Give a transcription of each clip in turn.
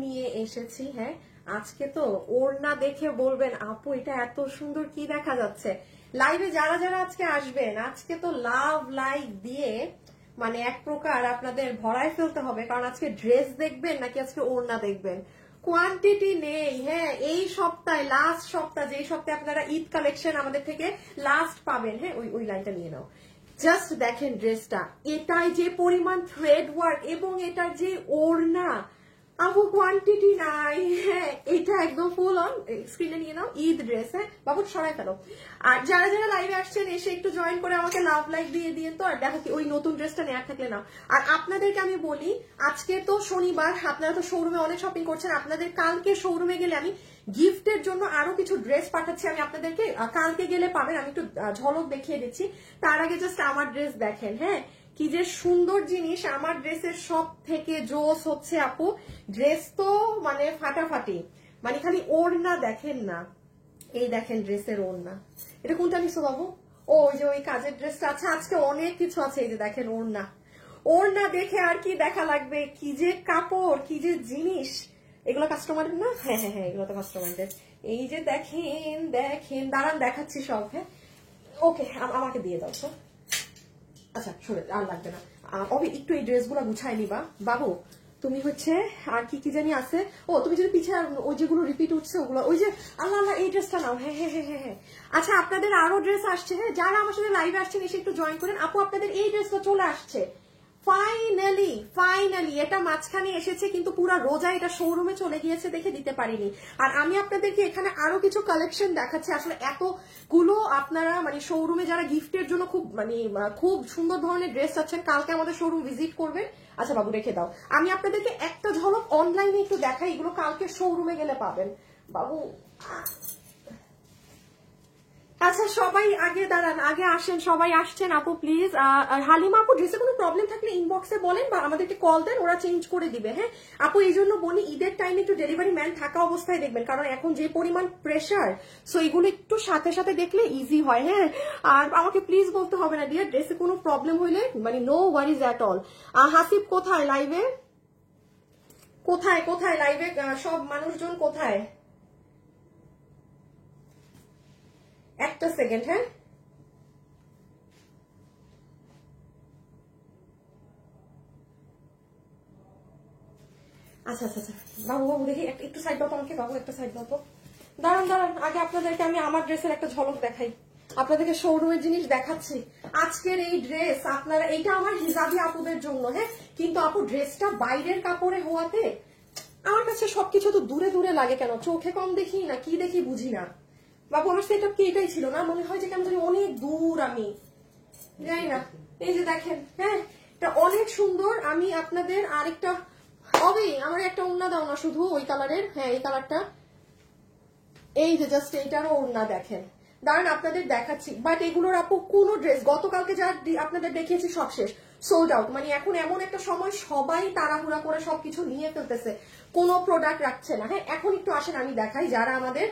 নিয়ে এসেছি। হ্যাঁ, আজকে তো ওড়না দেখে বলবেন আপু এটা এত সুন্দর কি দেখা যাচ্ছে। লাইভে যারা যারা আজকে আসবেন, আজকে তো লাভ লাইক দিয়ে মানে এক প্রকার আপনাদের ভরায় ফেলতে হবে, কারণ আজকে ড্রেস দেখবেন নাকি আজকে ওড়না দেখবেন। কোয়ান্টিটি নেই। হ্যাঁ, এই সপ্তাহে লাস্ট সপ্তাহ, যে সপ্তাহে আপনারা ঈদ কালেকশন আমাদের থেকে লাস্ট পাবেন। হ্যাঁ, ওই লাইনটা নিয়ে নাও। জাস্ট দেখেন ড্রেসটা, এটাই যে পরিমাণ থ্রেড ওয়ার্ক এবং এটার যে ওড়না, আপু কোয়ান্টিটি নাই। হ্যাঁ, এটা একদম ফুল অন স্ক্রিনে নিয়ে নাও, ঈদ ড্রেস। হ্যাঁ বাবু সরাই ফেলো। আর যারা যারা লাইভে আসছেন এসে একটু জয়েন করে আমাকে লাভ লাইক দিয়ে দিন তো, আর দেখো কি ওই নতুন ড্রেসটা নেওয়ার থাকলে নাও। আর আপনাদেরকে আমি বলি, আজকে তো শনিবার, আপনারা তো শোরুমে অনেক শপিং করছেন, আপনাদের কালকে শোরুমে গেলে আমি গিফটের জন্য আরো কিছু ড্রেস পাঠাচ্ছি, আমি আপনাদেরকে কালকে গেলে পাবেন। আমি একটু ঝলক দেখিয়ে দিচ্ছি, তার আগে জাস্ট আমার ড্রেস দেখেন। হ্যাঁ, কি যে সুন্দর জিনিস। আমার ড্রেসের সব থেকে জোস হচ্ছে আপু, ড্রেস তো মানে ফাটাফাটি, মানে খালি ওড়না দেখেন না, এই দেখেন ড্রেসের ওড়না। এটা কোনটা নিছো বাবু? ও ওই যে ওই কাজের ড্রেসটা। আচ্ছা, আজকে অনেক কিছু আছে। এই যে দেখেন ওড়না, ওড়না দেখে আর কি দেখা লাগবে, কি যে কাপড়, কি যে জিনিস। এগুলো কাস্টমারের না? হ্যাঁ হ্যাঁ হ্যাঁ, এগুলো তো কাস্টমারদের। এই যে দেখেন দেখেন, দাঁড়ান দেখাচ্ছি সব। হ্যাঁ ওকে, আমাকে দিয়ে দাও তো। আচ্ছা শুনে আর লাগবে না, অবি একটু এই ড্রেসগুলো গুছাই নিবা বাবু। তুমি হচ্ছে আর কি কি জানি আছে। ও তুমি যদি পিছিয়ে ওই যেগুলো রিপিট উঠছে ওগুলো, ওই যে আল্লাহ আল্লাহ এই ড্রেসটা নাও। হ্যাঁ হ্যাঁ হ্যাঁ হ্যাঁ। আচ্ছা, আপনাদের আরো ড্রেস আসছে। হ্যাঁ, যারা আমার সাথে লাইভে আসছেন এসে একটু জয়েন করেন। আপু আপনাদের এই ড্রেসটা চলে আসছে ফাইনালি ফাইনালি। এটা মাঝখানে এসেছে কিন্তু পুরো রোজা এটা শোরুমে চলে গিয়েছে দেখে দিতে পারিনি। আর আমি আপনাদেরকে এখানে আরো কিছু কালেকশন দেখাচ্ছি। আসলে এতগুলো আপনারা মানে শোরুমে যারা গিফটের জন্য খুব মানে খুব সুন্দর ধরনের ড্রেস চাচ্ছেন, কালকে আমাদের শোরুম ভিজিট করবেন। আচ্ছা বাবু রেখে দাও, আমি আপনাদেরকে একটা ঝলক অনলাইনে একটু দেখাই, এগুলো কালকে শোরুমে গেলে পাবেন বাবু। আচ্ছা সবাই আগে দাঁড়ান, আগে আসেন, সবাই আসছেন আপু প্লিজ। হালিমা আপু ড্রেসে কোনো প্রবলেম থাকলে ইনবক্সে বলেন বা আমাদেরকে কল দেন, ওরা চেঞ্জ করে দিবে। হ্যাঁ আপু, এই জন্য বলি ঈদের টাইমে একটু ডেলিভারি ম্যান থাকা অবস্থায় দেখবেন, কারণ এখন যে পরিমাণ প্রেশার, সো এগুলো একটু সাথে সাথে দেখলে ইজি হয়। হ্যাঁ, আর আমাকে প্লিজ বলতে হবে না ডিয়ার, ড্রেসে কোনো প্রবলেম হইলে মানে no worries at all. Hasib কোথায় লাইভে? কোথায় কোথায় লাইভে সব মানুষজন কোথায়? একটা সেকেন্ড। হ্যাঁ আচ্ছা আচ্ছা আচ্ছা বাবু বাবু দেখি একটু সাইড দাও তো আমাকে বাবু, একটা সাইড দাও তো। দাঁড়ান দাঁড়ান, আগে আপনাদেরকে আমি আমার ড্রেসের একটা ঝলক দেখাই, আপনাদেরকে শোরুমের জিনিস দেখাচ্ছি। আজকের এই ড্রেস আপনারা, এইটা আমার হিজাবি আপুদের জন্য। হ্যাঁ, কিন্তু আপু ড্রেসটা বাইরের কাপড়ে হওয়াতে আমার কাছে সবকিছু তো দূরে দূরে লাগে, কেন চোখে কম দেখি না কি দেখি বুঝি না। বাবু আমার সেটআপ কি এটাই ছিল না, মনে হয় যে কেন জানি অনেক দূর, আমি জানি না। এই যে দেখেন, হ্যাঁ এটা অনেক সুন্দর। আমি আপনাদের আরেকটা, অবি আমার একটা ওড়না দাও না শুধু ওই কালারের। হ্যাঁ এই কালারটা, এই যে জাস্ট এইটারও ওড়না দেখেন। দাঁড়ান আপনাদের দেখাচ্ছি। বাট এগুলোর আপু কোনো ড্রেস গতকালকে যা আপনাদের দেখিয়েছি সব শেষ, সোল্ড আউট। মানে এখন এমন একটা সময় সবাই তাড়াহুড়া করে সবকিছু নিয়ে ফেলতেছে, কোনো প্রোডাক্ট রাখছে না। হ্যাঁ এখন একটু আসেন আমি দেখাই, যারা আমাদের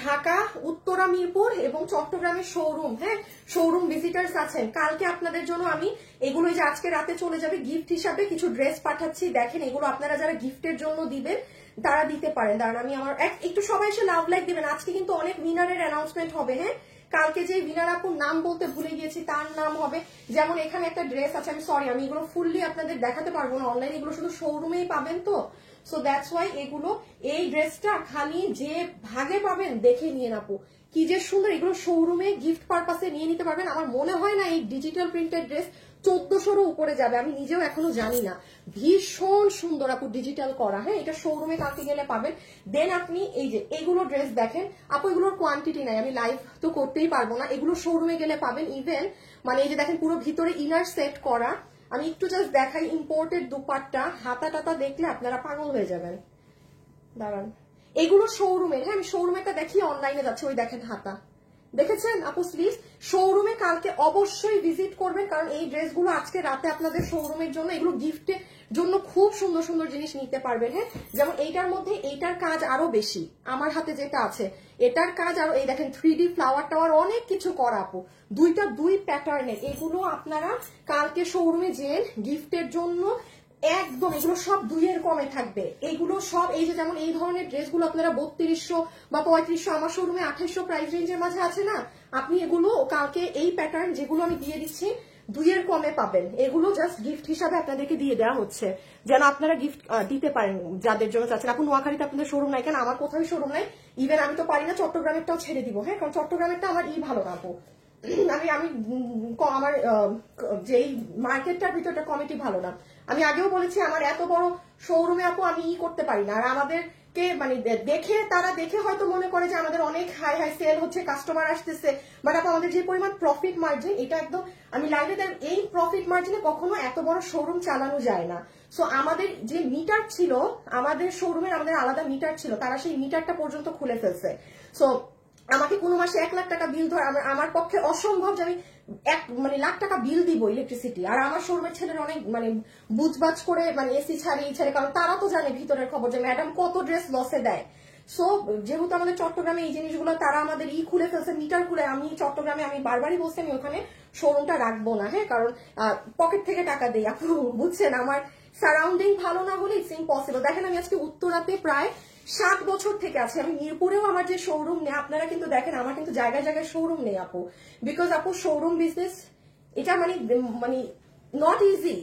ঢাকা, উত্তরা, মিরপুর এবং চট্টগ্রামের শোরুম, হ্যাঁ শোরুম ভিজিটার্স আছেন, কালকে আপনাদের জন্য আমি এগুলো যে আজকে রাতে চলে যাবে গিফট হিসাবে কিছু ড্রেস পাঠাচ্ছি। দেখেন এগুলো আপনারা যারা গিফটের জন্য দিবেন তারা দিতে পারেন। দাঁড়ান আমি আমার একটু সবাই এসে লাভ লাইক দিবেন। আজকে কিন্তু অনেক উইনারের অ্যানাউন্সমেন্ট হবে। হ্যাঁ কালকে যে উইনার আপুর নাম বলতে ভুলে গিয়েছি তার নাম হবে, যেমন এখানে একটা ড্রেস আছে, আমি সরি আমি এগুলো ফুললি আপনাদের দেখাতে পারবো না, অনলাইনে এগুলো শুধু শোরুমেই পাবেন তো, সো দ্যাটস ওয়াই এগুলো। এই ড্রেসটা খালি যে ভাগে পাবেন দেখে নিয়ে আপু, কি যে সুন্দর। এগুলো শোরুমে গিফট পারপাসে নিয়ে নিতে পারবেন। আমার মনে হয় না এই ডিজিটাল প্রিন্টেড ড্রেস 1400-রও উপরে যাবে, আমি নিজেও এখনো জানি না। ভীষণ সুন্দর আপু ডিজিটাল করা। হ্যাঁ এটা শোরুমে কালকে গেলে পাবেন। দেন আপনি এই যে এগুলো ড্রেস দেখেন আপু, এগুলোর কোয়ান্টিটি নাই, আমি লাইভ তো করতেই পারবো না, এগুলো শোরুমে গেলে পাবেন। ইভেন মানে এই যে দেখেন পুরো ভিতরে ইনার সেট করা। আমি একটু জাস্ট দেখাই, ইম্পোর্টেড দুপাট্টা, হাতা টাতা দেখলে আপনারা পাগল হয়ে যাবেন। দাঁড়ান, এগুলো শোরুমের। হ্যাঁ আমি শোরুমেরটা দেখি, অনলাইনে যাচ্ছে, ওই দেখেন হাতা দেখেছেন আপু স্লিভ। শোরুমে কালকে অবশ্যই ভিজিট করবেন, কারণ এই ড্রেসগুলো আজকে রাতে আপনাদের শোরুমের জন্য, এগুলো গিফটের জন্য খুব সুন্দর সুন্দর জিনিস নিতে পারবেন। হ্যাঁ যেমন এইটার মধ্যে এইটার কাজ আরো বেশি, আমার হাতে যেটা আছে এটার কাজ আরো, এই দেখেন 3D ফ্লাওয়ার টাওয়ার অনেক কিছু করা আপু, দুই প্যাটার্নের। এগুলো আপনারা কালকে শোরুমে যেয়ে গিফটের জন্য একদম এগুলো সব 2 এর কমে থাকবে। এগুলো সব এই যে যেমন এই ধরনের ড্রেসগুলো আপনারা 3200 বা 3500 আমার শোরুমে 2800 প্রাইস রেঞ্জের মাঝে আছে না, আপনি এগুলো কালকে এই প্যাটার্ন যেগুলো আমি দিয়ে দিচ্ছি 2 এর কমে পাবেন। এগুলো জাস্ট গিফট হিসাবে আপনাদেরকে দিয়ে দেওয়া হচ্ছে, যেন আপনারা গিফট দিতে পারেন যাদের জন্য চাচ্ছেন। আপনি নোয়াখালীতে আপনাদের শোরুম নাই কেন? আমার কোথাও শোরুম নাই, ইভেন আমি তো পারি না চট্টগ্রামেরটাও ছেড়ে দিব, হ্যাঁ, কারণ চট্টগ্রামেরটা আমার ভালো না আপু। আমি আমি আমার যেই মার্কেটটার ভিতরটা কমিটি ভালো না। আমি আগেও বলেছি আমার এত বড় শোরুমে আপু আমি করতে পারি না। আর আমাদেরকে মানে তারা দেখে হয়তো মনে করে যে আমাদের অনেক হাই হাই সেল হচ্ছে, কাস্টমার আসতেছে, বাট আপু আমাদের যে পরিমাণ প্রফিট মার্জিন, এটা একদম আমি লাইভে এই প্রফিট মার্জিনে কখনো এত বড় শোরুম চালানো যায় না। সো আমাদের যে মিটার ছিল, আমাদের শোরুমের আমাদের আলাদা মিটার ছিল, তারা সেই মিটারটা পর্যন্ত খুলে ফেলছে। সো আমাকে কোনো মাসে 1 লাখ টাকা বিল ধরে আমার পক্ষে অসম্ভব যে আমি লাখ টাকা বিল দিব ইলেকট্রিসিটি। আর আমার শোরুমের ছেলেরা অনেক বুঝবাজ করে এসি ছাড়ে, কারণ তারা তো জানে ভিতরের খবর যে ম্যাডাম কত ড্রেস লসে দেয়। সো যেহেতু আমাদের চট্টগ্রামে এই জিনিসগুলো তারা আমাদের খুলে ফেলছে, মিটার খুলে, আমি চট্টগ্রামে আমি বারবারই বলছি আমি ওখানে শোরুমটা রাখবো না, হ্যাঁ, কারণ পকেট থেকে টাকা দেই আপু, বুঝছেন, আমার সারাউন্ডিং ভালো না হলে ইটস ইম্পসিবল। দেখেন আমি আজকে উত্তরাতে প্রায় 7 বছর থেকে আছি, আমি মিরপুরেও আমার যে শোরুম নেই, আপনারা কিন্তু দেখেন আমার কিন্তু জায়গায় জায়গায় শোরুম নেই আপু, বিকজ আপু শোরুম বিজনেস এটা নট ইজি,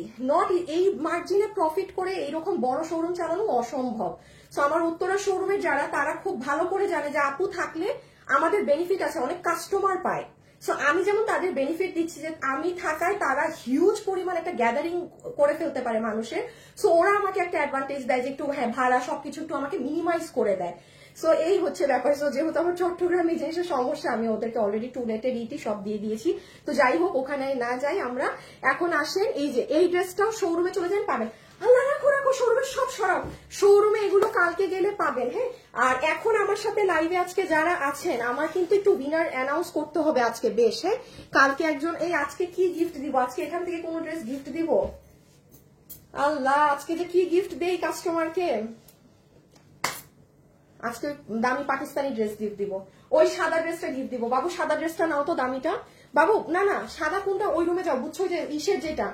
এই মার্জিনে প্রফিট করে এইরকম বড় শোরুম চালানো অসম্ভব। সো আমার উত্তরা শোরুমের যারা, তারা খুব ভালো করে জানে যে আপু থাকলে আমাদের বেনিফিট আছে, অনেক কাস্টমার পায়। সো আমি যেমন তাদের বেনিফিট দিচ্ছি যে আমি থাকায় তারা হিউজ পরিমাণ একটা গ্যাদারিং করে ফেলতে পারে মানুষের। সো ওরা আমাকে একটা অ্যাডভান্টেজ দেয় যে একটু হ্যাঁ ভাড়া সবকিছু একটু আমাকে মিনিমাইজ করে দেয়। সো এই হচ্ছে ব্যাপার। সো যেহেতু আমার চট্টগ্রামে এই জিনিসের সমস্যা, আমি ওদেরকে অলরেডি টুলেটের সব দিয়ে দিয়েছি। তো যাই হোক, ওখানে না যাই আমরা, এখন আসেন এই যে এই ড্রেসটাও শোরুমে চলে যান পাবেন। আল্লাহ রাখো রাখো, শোরুমে সব সরাব, শোরুমে এগুলো কালকে গেলে পাবেন, হ্যাঁ। আর এখন আমার সাথে লাইভে আজকে যারা আছেন, আমার কিন্তু একটু উইনার অ্যানাউন্স করতে হবে আজকে বেশ, হ্যাঁ। কালকে একজন আজকে কি গিফট দিব, আজকে এখান থেকে কোনো ড্রেস গিফট দিব, আল্লাহ আজকে যে কি গিফট দেই কাস্টমারকে। আজকে দামি পাকিস্তানি ড্রেস গিফট দিব, ওই সাদা ড্রেসটা গিফট দিব। বাবু সাদা ড্রেসটা নাও তো দামিটা, বাবু না না সাদা কোনটা, ওই রুমে যাও, বুঝছো যে ইসের যেটা,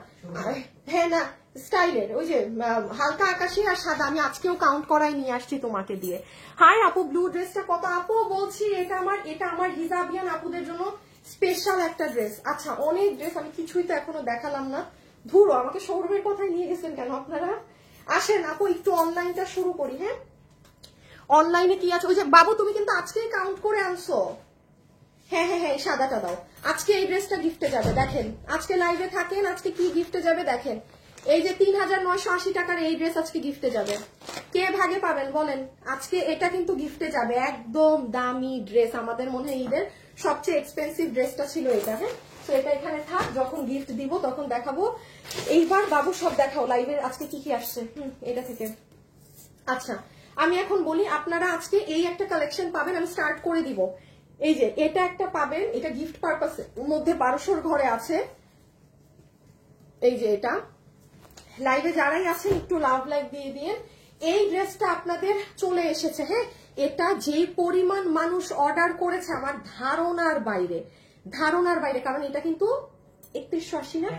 হ্যাঁ না স্টাইলের ওই যে হালকা আকাশি আর সাদা, আমি আজকেও কাউন্ট করাই নিয়ে আসছি তোমাকে দিয়ে। হাই আপু ব্লু ড্রেসটা কত আপু? বলছি এটা আমার হিজাবিয়ান আপুদের জন্য স্পেশাল একটা ড্রেস। আচ্ছা অনেক ড্রেস, আমি কিছুই তো এখনো দেখালাম না, ধুরো আমাকে শোরুমের কথায় নিয়ে গেছেন কেন আপনারা। আসেন আপু একটু অনলাইনটা শুরু করি, হ্যাঁ। অনলাইনে কি আছে? ওই যে বাবু তুমি কিন্তু আজকেই কাউন্ট করে আনছো, হ্যাঁ হ্যাঁ হ্যাঁ সাদাটা দাও, আজকে এই ড্রেসটা গিফটে যাবে। দেখেন আজকে লাইভে থাকেন, আজকে কি গিফটে যাবে দেখেন, এই যে 3980 টাকার এই ড্রেস আজকে গিফটে যাবে। কে ভাগে পাবেন বলেন? আজকে এটা কিন্তু গিফটে যাবে, একদম দামি ড্রেস, আমাদের মনে হয় ঈদের সবচেয়ে এক্সপেন্সিভ ড্রেসটা ছিল এটা, হ্যাঁ। তো এটা এখানে থাক, যখন গিফট দিব তখন দেখাবো। এইবার বাবু সব দেখাও লাইভে আজকে কি কি আসছে, এটা থেকে। আচ্ছা আমি এখন বলি, আপনারা আজকে এই একটা কালেকশন পাবেন, আমি স্টার্ট করে দিব। এই যে এটা একটা পাবেন, এটা গিফট পারপাসের মধ্যে 1200 ঘরে আছে। এই যে এটা লাইভে যারাই আছেন একটু লাভ লাইক দিয়ে দিয়ে, এই ড্রেসটা আপনাদের চলে এসেছে, হ্যাঁ। এটা যে পরিমাণ মানুষ অর্ডার করেছে আমার ধারণার বাইরে, কারণ এটা কিন্তু 3180 না,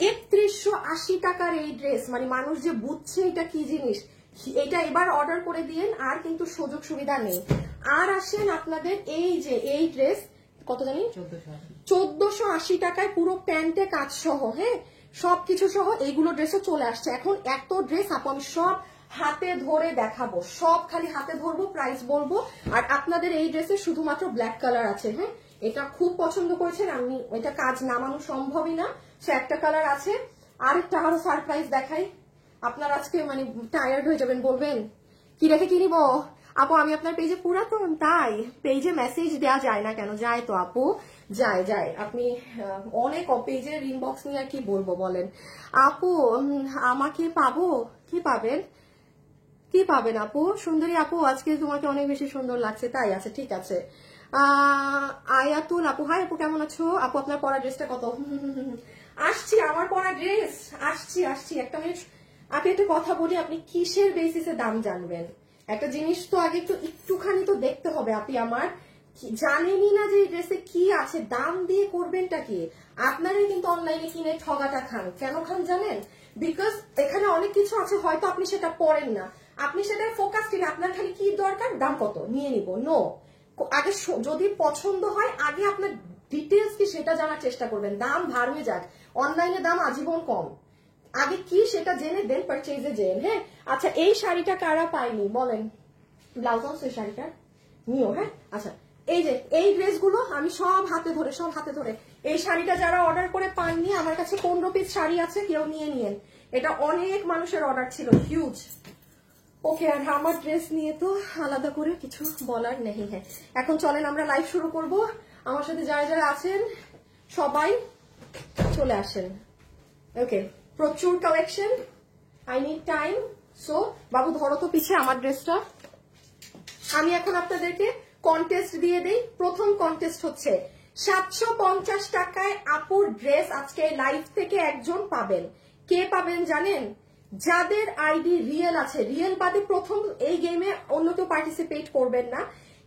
3180 টাকার এই ড্রেস, মানুষ যে বুঝছে এটা কি জিনিস, এটা এবার অর্ডার করে দিয়েন, আর কিন্তু সুযোগ সুবিধা নেই। আর আসেন আপনাদের এই যে এই ড্রেস কত জানি 1480 টাকায় পুরো প্যান্টে কাজ সহ, হ্যাঁ, সবকিছু সহ এইগুলো ড্রেসও চলে আসছে। এখন এত ড্রেস আপু আমি সব হাতে ধরে দেখাবো, সব খালি হাতে ধরবো, প্রাইস বলবো। আর আপনাদের এই ড্রেসে শুধুমাত্র ব্ল্যাক কালার আছে, হ্যাঁ, এটা খুব পছন্দ করেছেন, আমি এটা কাজ নামানো সম্ভবই না, সে একটা কালার আছে। আরেকটা আরো সারপ্রাইজ দেখাই, আপনার আজকে টায়ার্ড হয়ে যাবেন, বলবেন কি রেখে কি নিবো আপু। আমি আপনার পেজে পুরাতন, তাই পেজে মেসেজ দেওয়া যায় না কেন? যায় তো আপু, যায় আপনি অনেক পেজের ইনবক্স নিয়ে আর কি বলবো বলেন আপু। আমাকে পাবো? কি পাবেন আপু? সুন্দরী আপু আজকে তোমাকে অনেক বেশি সুন্দর লাগছে, তাই আছে, ঠিক আছে। আয়াতুল আপু, হাই আপু কেমন আছো আপু? আপনার পরা ড্রেসটা কত? আসছি, আমার পরা ড্রেস আসছি একটা মিনিট। আপনি একটা কথা বলি, আপনি কিসের বেসিসে দাম জানবেন? একটা জিনিস তো আগে একটুখানি তো দেখতে হবে। আপনি আমার জানেনই না যে এই ড্রেসে কি আছে, দাম দিয়ে করবেনটা কি? আপনারাই কিন্তু অনলাইনে কিনে ঠগাটা খান। কেন খান জানেন? বিকজ এখানে অনেক কিছু আছে হয়তো আপনি সেটা পড়েন না, আপনি সেটা ফোকাস কিনে আপনার খালি কি দরকার, দাম কত নিয়ে নিব। নো, আগে যদি পছন্দ হয় আগে আপনার ডিটেলস কি সেটা জানার চেষ্টা করবেন। দাম ভার হয়ে যাক, অনলাইনে দাম আজীবন কম, আগে কি সেটা জেনে দেন পারচেজে যেন। হ্যাঁ আচ্ছা, এই শাড়িটা কারা পাইনি বলেন, ব্লাউজ অংশ এই শাড়িটা নিও। হ্যাঁ আচ্ছা, এই যে এই ড্রেসগুলো আমি সব হাতে ধরে এই শাড়িটা যারা অর্ডার করে পাননি, আমার কাছে 15 পিস শাড়ি আছে, কেউ নিয়ে নিয়েন। এটা অনেক মানুষের অর্ডার ছিল, হিউজ। ওকে, আর আমার ড্রেস নিয়ে তো আলাদা করে কিছু বলার নেই। হ্যাঁ এখন চলেন আমরা লাইভ শুরু করব। আমার সাথে যারা যারা আছেন সবাই চলে আসেন। ওকে, প্রচুর collection, I need time. So বাবু ধরো তো পিছে আমার ড্রেসটা। আমি এখন আপনাদেরকে কন্টেস্ট দিয়ে দেই। প্রথম কন্টেস্ট হচ্ছে 750 টাকায় আপুর ড্রেস আজকে লাইভ থেকে একজন পাবেন। কে পাবেন জানেন? যাদের আইডি রিয়েল আছে, রিয়েল বাদে প্রথম এই গেমে অন্য কেউ পার্টিসিপেট করবেন না।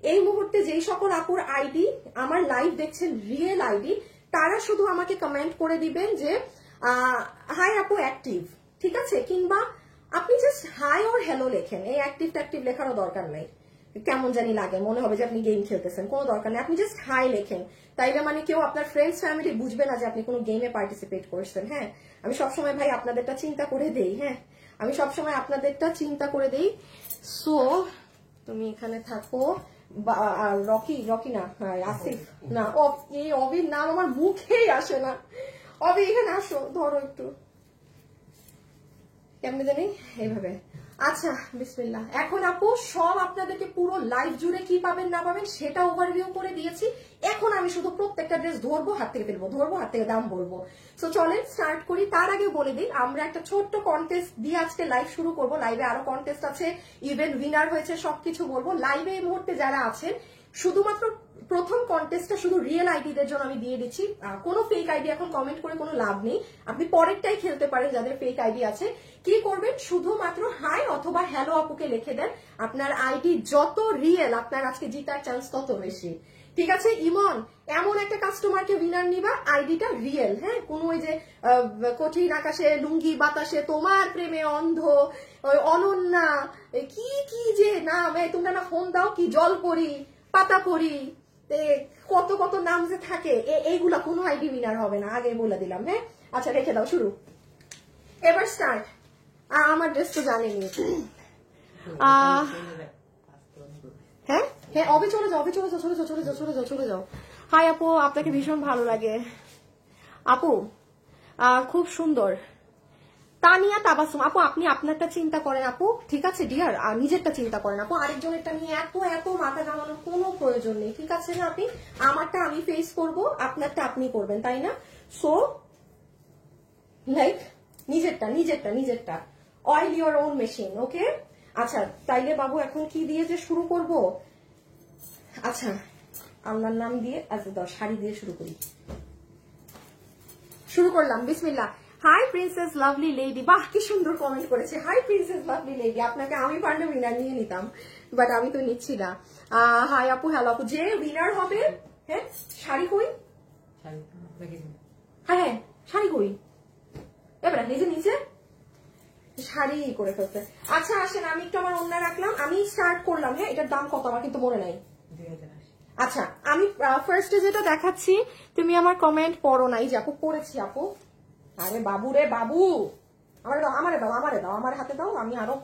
এই মুহূর্তে যেই সকল আপুর আইডি আমার লাইভ দেখছেন রিয়েল আইডি, তারা শুধু আমাকে কমেন্ট করে দিবেন যে হাই আপু অ্যাক্টিভ, ঠিক আছে, কিংবা আপনি জাস্ট হাই ওর হ্যালো লেখেন। এই অ্যাক্টিভ ট্যাক্টিভ লেখারও দরকার নাই, কেমন জানি লাগে, মনে হবে যে আপনি গেম খেলতেছেন, কোনো দরকার নেই। আপনি জাস্ট হাই লেখেন, তাইলে মানে কেউ আপনার ফ্রেন্ডস ফ্যামিলি বুঝবে না যে আপনি কোনো গেমে পার্টিসিপেট করছেন। হ্যাঁ আমি সবসময় ভাই আপনাদেরটা চিন্তা করে দেই। হ্যাঁ আমি সবসময় আপনাদেরটা চিন্তা করে দেই। সো তুমি এখানে থাকো। রকি না, আসিফ না, এই অবির নাম আমার মুখেই আসে না। অবি এখানে আসো, ধরো একটু, কেমনে জানি এইভাবে। আচ্ছা বিসমিল্লাহ। এখন আপু সব আপনাদেরকে পুরো লাইভ জুড়ে কি পাবেন না পাবেন সেটা ওভারভিউ করে দিয়েছি। এখন আমি শুধু প্রত্যেকটা ড্রেস ধরবো, হাত থেকে ফেলবো, ধরবো, হাত থেকে দাম বলবো। সো চলেন স্টার্ট করি। তার আগে বলে দিই, আমরা একটা ছোট্ট কন্টেস্ট দিয়ে আজকে লাইভ শুরু করবো। লাইভে আরো কন্টেস্ট আছে, ইভেন্ট উইনার হয়েছে, সবকিছু বলবো। লাইভে এই মুহূর্তে যারা আছেন শুধুমাত্র প্রথম কন্টেস্টটা শুধু রিয়েল আইডিদের জন্য আমি দিয়ে দিচ্ছি। কোনো ফেক আইডি এখন কমেন্ট করে কোনো লাভ নেই, আপনি পরেরটাই খেলতে পারেন যাদের ফেক আইডি আছে। কি করবেন, শুধুমাত্র হাই অথবা হ্যালো আপুকে লিখে দেন। আপনার আইডি যত রিয়েল আপনার আজকে জিতার চান্স তত বেশি, ঠিক আছে। ইমন, এমন একটা কাস্টমারকে উইনার নিবা আইডিটা রিয়েল। হ্যাঁ কোনো ওই যে কঠিন আকাশে লুঙ্গি বাতাসে, তোমার প্রেমে অন্ধ, অনন্যা, কি কি যে নাম, তোমরা না ফোন দাও, কি জলপরি, পাতাপরি, কত কত নাম যে থাকে, এইগুলা কোনো আইডি উইনার হবে না, আগে বলে দিলাম। হ্যাঁ আচ্ছা রেখে দাও, শুরু। এবার স্টার্ট। আমার ড্রেস তো জানেনি। হ্যাঁ হ্যাঁ অবে চলে যাও, চলে যাও। হাই আপু, আপনাকে ভীষণ ভালো লাগে আপু, খুব সুন্দর। তানিয়া তাবাসুম আপু, আপনি আপনারটা চিন্তা করেন আপু, ঠিক আছে ডিয়ার, আর নিজেরটা চিন্তা করেন আপু, আরেকজনেরটা নিয়ে এত এত মাথা ঘামানোর কোনো প্রয়োজন নেই, ঠিক আছে না। আপনি আমারটা আমি ফেস করব, আপনারটা আপনি করবেন, তাই না? সো লাইক নিজেরটা অয়েল ইউর ওন মেশিন। ওকে আচ্ছা, তাইলে বাবু এখন কি দিয়ে যে শুরু করব? আচ্ছা আল্লাহর নাম দিয়ে, আচ্ছা শাড়ি দিয়ে শুরু করলাম। বিসমিল্লাহ। হাই প্রিন্সেস লাভলি লেডি, বাহ কি সুন্দর কমেন্ট করেছে। হাই প্রিন্সেস লাভলি লেডি, আপনাকে আমি পারলে উইনার নিয়ে নিতাম, বাট আমি তো নিচ্ছি না। হাই আপু, হ্যালো আপু, যে উইনার হবে। হ্যাঁ শাড়ি কই? হ্যাঁ শাড়ি কই? এবার নিচে শাড়ি করে ফেলতে। আচ্ছা আসেন, আমি একটু আমার অন্য রাখলাম, আমি স্টার্ট করলাম। হ্যাঁ এটার দাম কত আমার কিন্তু মনে নাই। আচ্ছা আমি ফার্স্টে যেটা দেখাচ্ছি, তুমি আমার কমেন্ট পড়ো নাই যে আপু পড়েছি আপু। আরে বাবু রে বাবু, আমারে দাও, আমার হাতে দাও, আমি আরো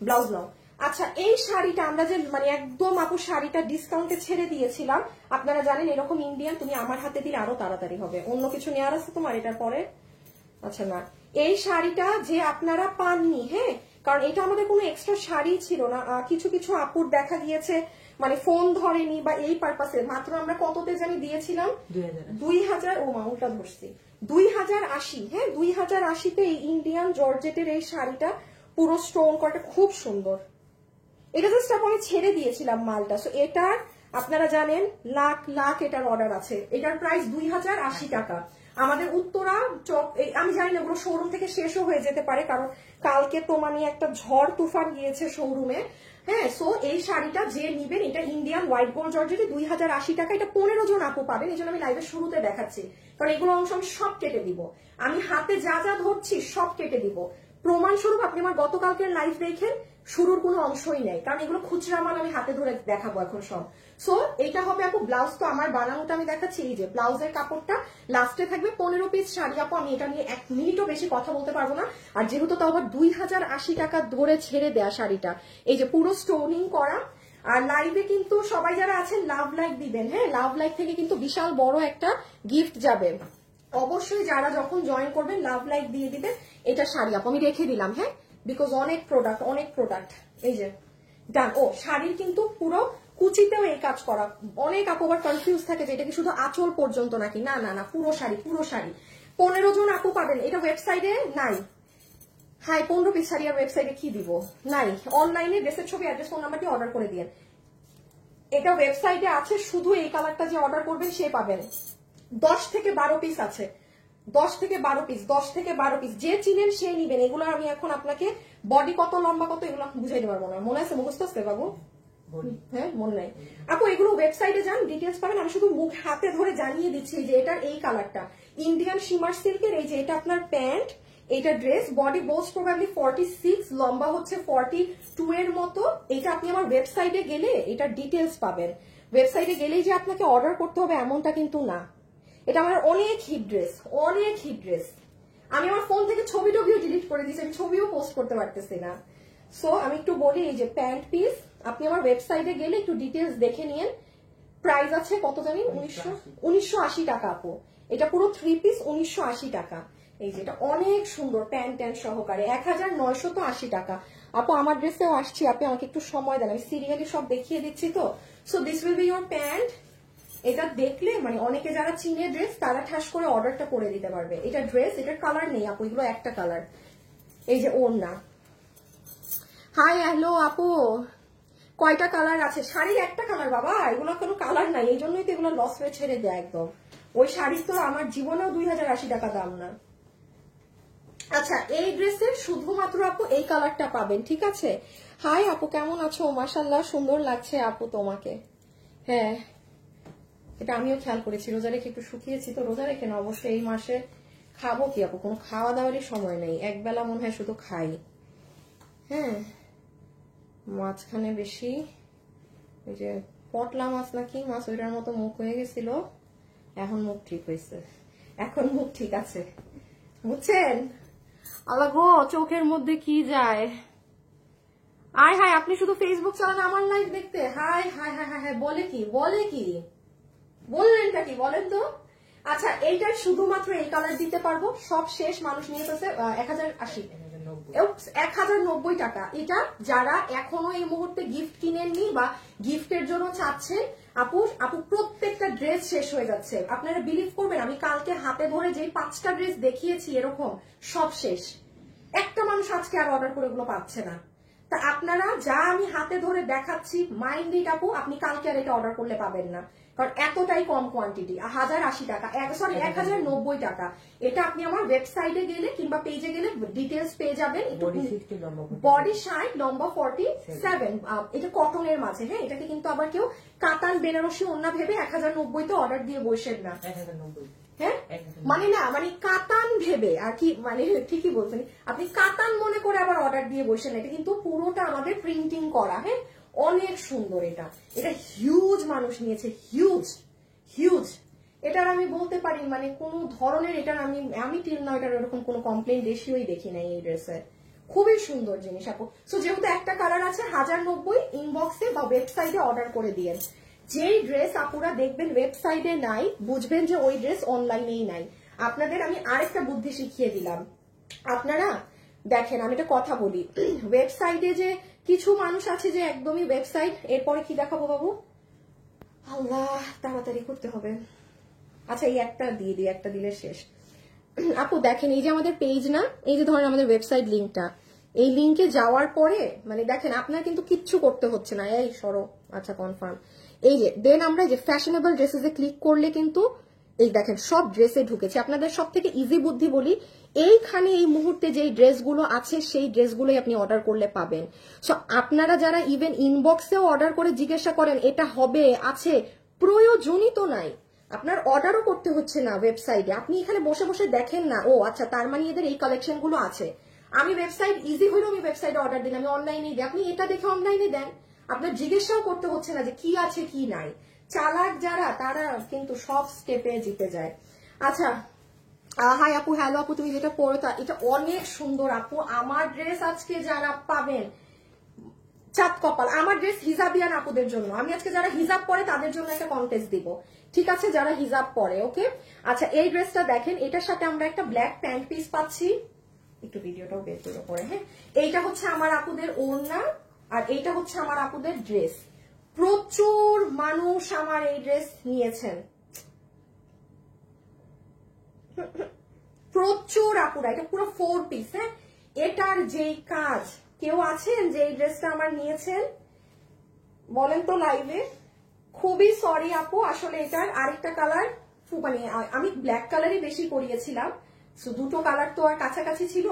ব্লাউজ নাও। আচ্ছা এই শাড়িটা আমরা যে মানে একদম আপু শাড়িটা ডিসকাউন্টে ছেড়ে দিয়েছিলাম, আপনারা জানেন এরকম ইন্ডিয়ান তুমি আমার হাতে দিলে আরো তাড়াতাড়ি হবে। অন্য কিছু নেওয়ার আছে তোমার এটার পরে? আচ্ছা না, এই শাড়িটা যে আপনারা পাননি, হ্যাঁ কারণ এটা আমাদের কোনো এক্সট্রা শাড়ি ছিল না। কিছু কিছু আপুর দেখা গিয়েছে মানে ফোন ধরেনি বা এই পারপাসে, মাত্র আমরা কততে জানি দিয়েছিলাম 2000, ও মাউলটা ধরছি 2080। হ্যাঁ 2080-তে এই ইন্ডিয়ান জর্জেটের এই শাড়িটা পুরো স্টোন করাটা খুব সুন্দর। এটা জাস্ট আমি ছেড়ে দিয়েছিলাম মালটা। সো এটার আপনারা জানেন লাখ লাখ এটার অর্ডার আছে, এটার প্রাইস 2080 টাকা। আমাদের উত্তরা চক, আমি জানি না ওগুলো শোরুম থেকে শেষও হয়ে যেতে পারে, কারণ কালকে তো মানে একটা ঝড় তুফান গিয়েছে শোরুমে। হ্যাঁ, সো এই শাড়িটা যে নিবেন, এটা ইন্ডিয়ান হোয়াইট গোল্ড জর্জেটে 2080 টাকা, এটা 15 জন আপু পাবেন। এই জন্য আমি লাইভের শুরুতে দেখাচ্ছি, কারণ এগুলো অংশ আমি সব কেটে দিব। আমি হাতে যা যা ধরছি সব কেটে দিব। প্রমাণস্বরূপ আপনি আমার গতকালকের লাইভ দেখেন, শুরুর কোনো অংশই নেই, কারণ এগুলো খুচরা মাল, আমি হাতে ধরে দেখাবো এখন সব। সো এটা হবে আপু ব্লাউজ, তো আমার বানানোটা আমি দেখাচ্ছি। এই যে ব্লাউজের কাপড়টা লাস্টে থাকবে 15 পিস শাড়ি আপু। আমি এটা নিয়ে 1 মিনিটও বেশি কথা বলতে পারবো না। আর যেহেতু তো আবার 2080 টাকা ধরে ছেড়ে দেয়া শাড়িটা, এই যে পুরো স্টোনিং করা। আর লাইভে কিন্তু সবাই যারা আছেন লাভ লাইক দিবেন। হ্যাঁ, লাভ লাইক থেকে কিন্তু বিশাল বড় একটা গিফট যাবে। অবশ্যই যারা যখন জয়েন করবেন লাভ লাইক দিয়ে দিবেন। এটা শাড়ি আপু আমি রেখে দিলাম, হ্যাঁ, বিকজ অনেক প্রোডাক্ট এই যে ডান। ও শাড়ির কিন্তু পুরো কুচিতেও এই কাজ করা। অনেক আপু আবার কনফিউজ থাকে যে এটা কি শুধু আঁচল পর্যন্ত নাকি, না না না, পুরো শাড়ি 15 জন আপু পাবেন। এটা ওয়েবসাইটে নাই। হ্যাঁ, 15 পিস শাড়ি আর ওয়েবসাইটে কি দিব, নাই। অনলাইনে ড্রেসের ছবি, অ্যাড্রেস, ফোন নাম্বারটি অর্ডার করে দিন। এটা ওয়েবসাইটে আছে, শুধু এই কালারটা যে অর্ডার করবেন সে পাবেন। 10 থেকে 12 পিস আছে, 10 থেকে 12 পিস, যে চিনেন সে নিবেন। এগুলো আমি এখন আপনাকে বডি কত লম্বা কত এগুলো বুঝাইতে পারবো না। মনে আছে, মুখস্থ আছে বাবু? হ্যাঁ, মনে নাই আপু। এগুলো ওয়েবসাইটে যান, ডিটেলস পাবেন। আমি শুধু মুখ হাতে ধরে জানিয়ে দিচ্ছি যে এটার এই কালারটা ইন্ডিয়ান শিমার সিল্কের। এই যে এটা আপনার প্যান্ট, এটা ড্রেস, বডি বোস প্রবাবলি 46, লম্বা হচ্ছে 42 এর মতো। এটা আপনি আমার ওয়েবসাইটে গেলে এটার ডিটেলস পাবেন। ওয়েবসাইটে গেলেই যে আপনাকে অর্ডার করতে হবে এমনটা কিন্তু না। এটা আমার অনেক হিট ড্রেস। আমি আমার ফোন থেকে ছবি টবিও ডিলিট করে দিয়েছি, আমি ছবিও পোস্ট করতে পারতেছি না। সো আমি একটু বলি, এই যে প্যান্ট পিস, আপনি আমার ওয়েবসাইটে গেলে একটু ডিটেলস দেখে নিন। প্রাইস আছে কত জানি, 1980 টাকা আপু। এটা পুরো 3 পিস 1980 টাকা। এই যে এটা অনেক সুন্দর প্যান্ট সহকারে 1980 টাকা আপু। আমার ড্রেসেও আসছি, আপনি আমাকে একটু সময় দেন, আমি সিরিয়ালি সব দেখিয়ে দিচ্ছি তো। So this will be your pant. এটা দেখলে মানে অনেকে যারা চিনে ড্রেস তারা ঠাস করে অর্ডারটা করে দিতে পারবে। এটা ড্রেস, এটার কালার নেই আপু, এগুলো একটা কালার। এই যে ওড়না। হাই হ্যালো আপু, কয়টা কালার আছে? শাড়ির একটা কালার বাবা, এগুলো কোনো কালার নাই, এই জন্যই তো এগুলো লস হয়ে ছেড়ে দেয় একদম। ওই শাড়ি তো আমার জীবনেও 2080 টাকা দাম না। আচ্ছা, এই ড্রেসের শুধুমাত্র আপু এই কালারটা পাবেন, ঠিক আছে? হাই আপু, কেমন আছো? মাশাআল্লাহ, সুন্দর লাগছে আপু তোমাকে। হ্যাঁ, এটা আমিও খেয়াল করেছি, রোজা রেখে একটু শুকিয়েছি তো। রোজা রেখে না, অবশ্যই এই মাসে খাবো কি আপু, কোনো খাওয়া দাওয়ারই সময় নেই, একবেলা মনে হয় শুধু খাই। হ্যাঁ, মাঝখানে বেশি ওই যে পটলা মাছ নাকি মাছ, ওইটার মতো মুখ হয়ে গেছিল, এখন মুখ ঠিক হয়েছে, এখন মুখ ঠিক আছে, বুঝছেন? আল্লাহ গো, চোখের মধ্যে কি যায়। আয় হায়, আপনি শুধু ফেসবুক চালান আমার লাইভ দেখতে? High high high high high, বলে কি বললেনটা কি বলেন তো? আচ্ছা, এইটার শুধুমাত্র এই কালার দিতে পারবো, সব শেষ। মানুষ নিয়ে গেছে 1090 টাকা। এটা যারা এখনো এই মুহূর্তে গিফট কিনেননি বা গিফটের জন্য চাচ্ছেন, আপু প্রত্যেকটা ড্রেস শেষ হয়ে যাচ্ছে। আপনারা বিলিভ করবেন, আমি কালকে হাতে ধরে যে 5টা ড্রেস দেখিয়েছি এরকম সব শেষ। একটা মানুষ আজকে আর অর্ডার করে এগুলো পাচ্ছে না। তা আপনারা যা আমি হাতে ধরে দেখাচ্ছি মাইন্ড ইট আপু, আপনি কালকে আর এটা অর্ডার করলে পাবেন না, কারণ এতটাই কম কোয়ান্টিটি। 1080 টাকা, 1090 টাকা। এটা আপনি আমার ওয়েবসাইটে গেলে কিংবা পেজে গেলে ডিটেলস পেয়ে যাবেন। বডি 60, লম্বা 47। এটা কটনের মাঝে। হ্যাঁ, এটাকে কিন্তু আবার কেউ কাতান বেনারসি ওন্না ভেবে 1090 তে অর্ডার দিয়ে বসেন না। হ্যাঁ, মানে না, মানে কাতান ভেবে আর কি, মানে ঠিকই বলছেন আপনি, কাতান মনে করে আবার অর্ডার দিয়ে বসেন। এটা কিন্তু পুরোটা আমাদের প্রিন্টিং করা। হ্যাঁ, অনেক সুন্দর। এটা হিউজ মানুষ নিয়েছে, হিউজ। এটার আমি বলতে পারি মানে কোন ধরনের, এটার আমি টিল না এটার এরকম কোনো কমপ্লেন রেশিওই দেখি নাই এই ড্রেসের। খুবই সুন্দর জিনিস আপু। সো যেহেতু একটা কালার আছে, 1090, ইনবক্সে বা ওয়েবসাইটে অর্ডার করে দিয়েন। যেই ড্রেস আপুরা দেখবেন ওয়েবসাইটে নাই, বুঝবেন যে ওই ড্রেস অনলাইনেই নাই। আপনাদের আমি আরেকটা বুদ্ধি শিখিয়ে দিলাম। আপনারা দেখেন, আমি একটা কথা বলি, ওয়েবসাইটে যে কিছু মানুষ আছে যে একদমই ওয়েবসাইট, এরপরে কি দেখাবো বাবু? আল্লাহ, তাড়াতাড়ি করতে হবে। আচ্ছা, এই একটা দিয়ে দিই, একটা দিলে শেষ। আপু দেখেন, এই যে আমাদের পেজ না, এই যে ধরেন আমাদের ওয়েবসাইট লিঙ্কটা, এই লিঙ্কে যাওয়ার পরে মানে দেখেন আপনার কিন্তু কিচ্ছু করতে হচ্ছে না। এই সরো, আচ্ছা কনফার্ম। এই যে দেন আমরা যে ফ্যাশনেবল ড্রেসেসে ক্লিক করলে কিন্তু এই দেখেন সব ড্রেসে ঢুকেছে। আপনাদের সব থেকে ইজি বুদ্ধি বলি, এইখানে এই মুহূর্তে যেই ড্রেসগুলো আছে সেই ড্রেসগুলোই আপনি অর্ডার করলে পাবেন। সো আপনারা যারা ইভেন ইনবক্সেও অর্ডার করে জিজ্ঞাসা করেন এটা হবে আছে, প্রয়োজনই তো নাই। আপনার অর্ডারও করতে হচ্ছে না ওয়েবসাইটে, আপনি এখানে বসে বসে দেখেন না, ও আচ্ছা তার মানে এদের এই কালেকশন গুলো আছে। আমি ওয়েবসাইট ইজি হইলেও আমি ওয়েবসাইটে অর্ডার দিন, আমি অনলাইনে দিই, আপনি এটা দেখে অনলাইনে দেন, আপনার জিজ্ঞাসাও করতে হচ্ছে না যে কি আছে কি নাই। চালাক যারা তারা কিন্তু সব স্টেপে জিতে যায়। আচ্ছা হাই আপু, হ্যালো আপু, তুমি যেটা পড়ো তা এটা অনেক সুন্দর আপু। আমার ড্রেস আজকে যারা পাবেন চাঁদ কপাল, আমার ড্রেস হিজাবিয়ান আপুদের জন্য। আমি আজকে যারা হিজাব পরে তাদের জন্য একটা কন্টেস্ট দিব, ঠিক আছে, যারা হিজাব পরে। ওকে আচ্ছা এই ড্রেসটা দেখেন, এটার সাথে আমরা একটা ব্ল্যাক প্যান্ট পিস পাচ্ছি, একটু ভিডিওটাও বের করে পরে। হ্যাঁ এইটা হচ্ছে আমার আপুদের ওড়না আর এইটা হচ্ছে আমার আপুদের ড্রেস। প্রচুর মানুষ আমার এই ড্রেস নিয়েছেন, প্রচুর আপুরা। এটা পুরো 4 পিস। হ্যাঁ এটার যেই কাজ, কেউ আছেন যে এই ড্রেসটা আমার নিয়েছেন বলেন তো লাইভে? খুবই সরি আপু, আসলে এটার আরেকটা কালার মানে আমি ব্ল্যাক কালারই বেশি করিয়েছিলাম, দুটো কালার তো আর কাছাকাছি ছিল,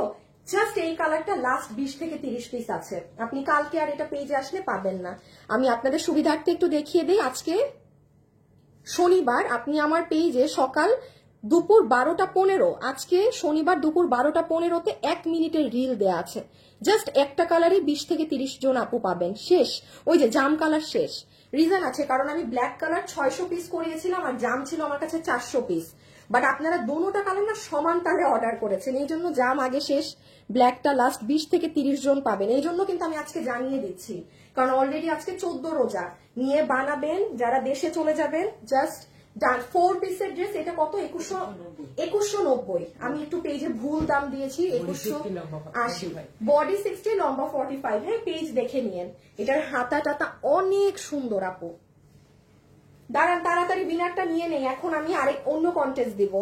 জাস্ট এই কালারটা লাস্ট 20 থেকে 30 পিস আছে। আপনি কালকে আর এটা পেজে আসলে পাবেন না। আমি আপনাদের সুবিধার্থে একটু দেখিয়ে দিই, আজকে শনিবার আপনি আমার পেজে সকাল দুপুর 12টা 15, আজকে শনিবার দুপুর 12টা 15-তে 1 মিনিটের রিল দেয়া আছে। জাস্ট একটা কালারই 20 থেকে 30 জন আপু পাবেন, শেষ। ওই যে জাম কালার শেষ। রিজন আছে, কারণ আমি ব্ল্যাক কালার 600 পিস করিয়েছিলাম আর জাম ছিল আমার কাছে 400 পিস, বাট আপনারা দোনোটা কালার না সমান তালে অর্ডার করেছেন, এই জন্য জাম আগে শেষ, ব্ল্যাকটা লাস্ট 20 থেকে 30 জন পাবেন। এই জন্য কিন্তু আমি আজকে জানিয়ে দিচ্ছি, কারণ অলরেডি আজকে 14 রোজা নিয়ে বানাবেন, যারা দেশে চলে যাবেন জাস্ট 4 পিসের ড্রেস। এটা কত? 2190। আমি একটু পেজে ভুল দাম দিয়েছি, 2180। বডি 60, লম্বা 45। হ্যাঁ পেজ দেখে নিয়েন। এটার হাতা টাতা অনেক সুন্দর আপু। দাঁড়ান তাড়াতাড়ি উইনারটা নিয়ে নেই, এখন আমি আরেক অন্য কন্টেস্ট দিব।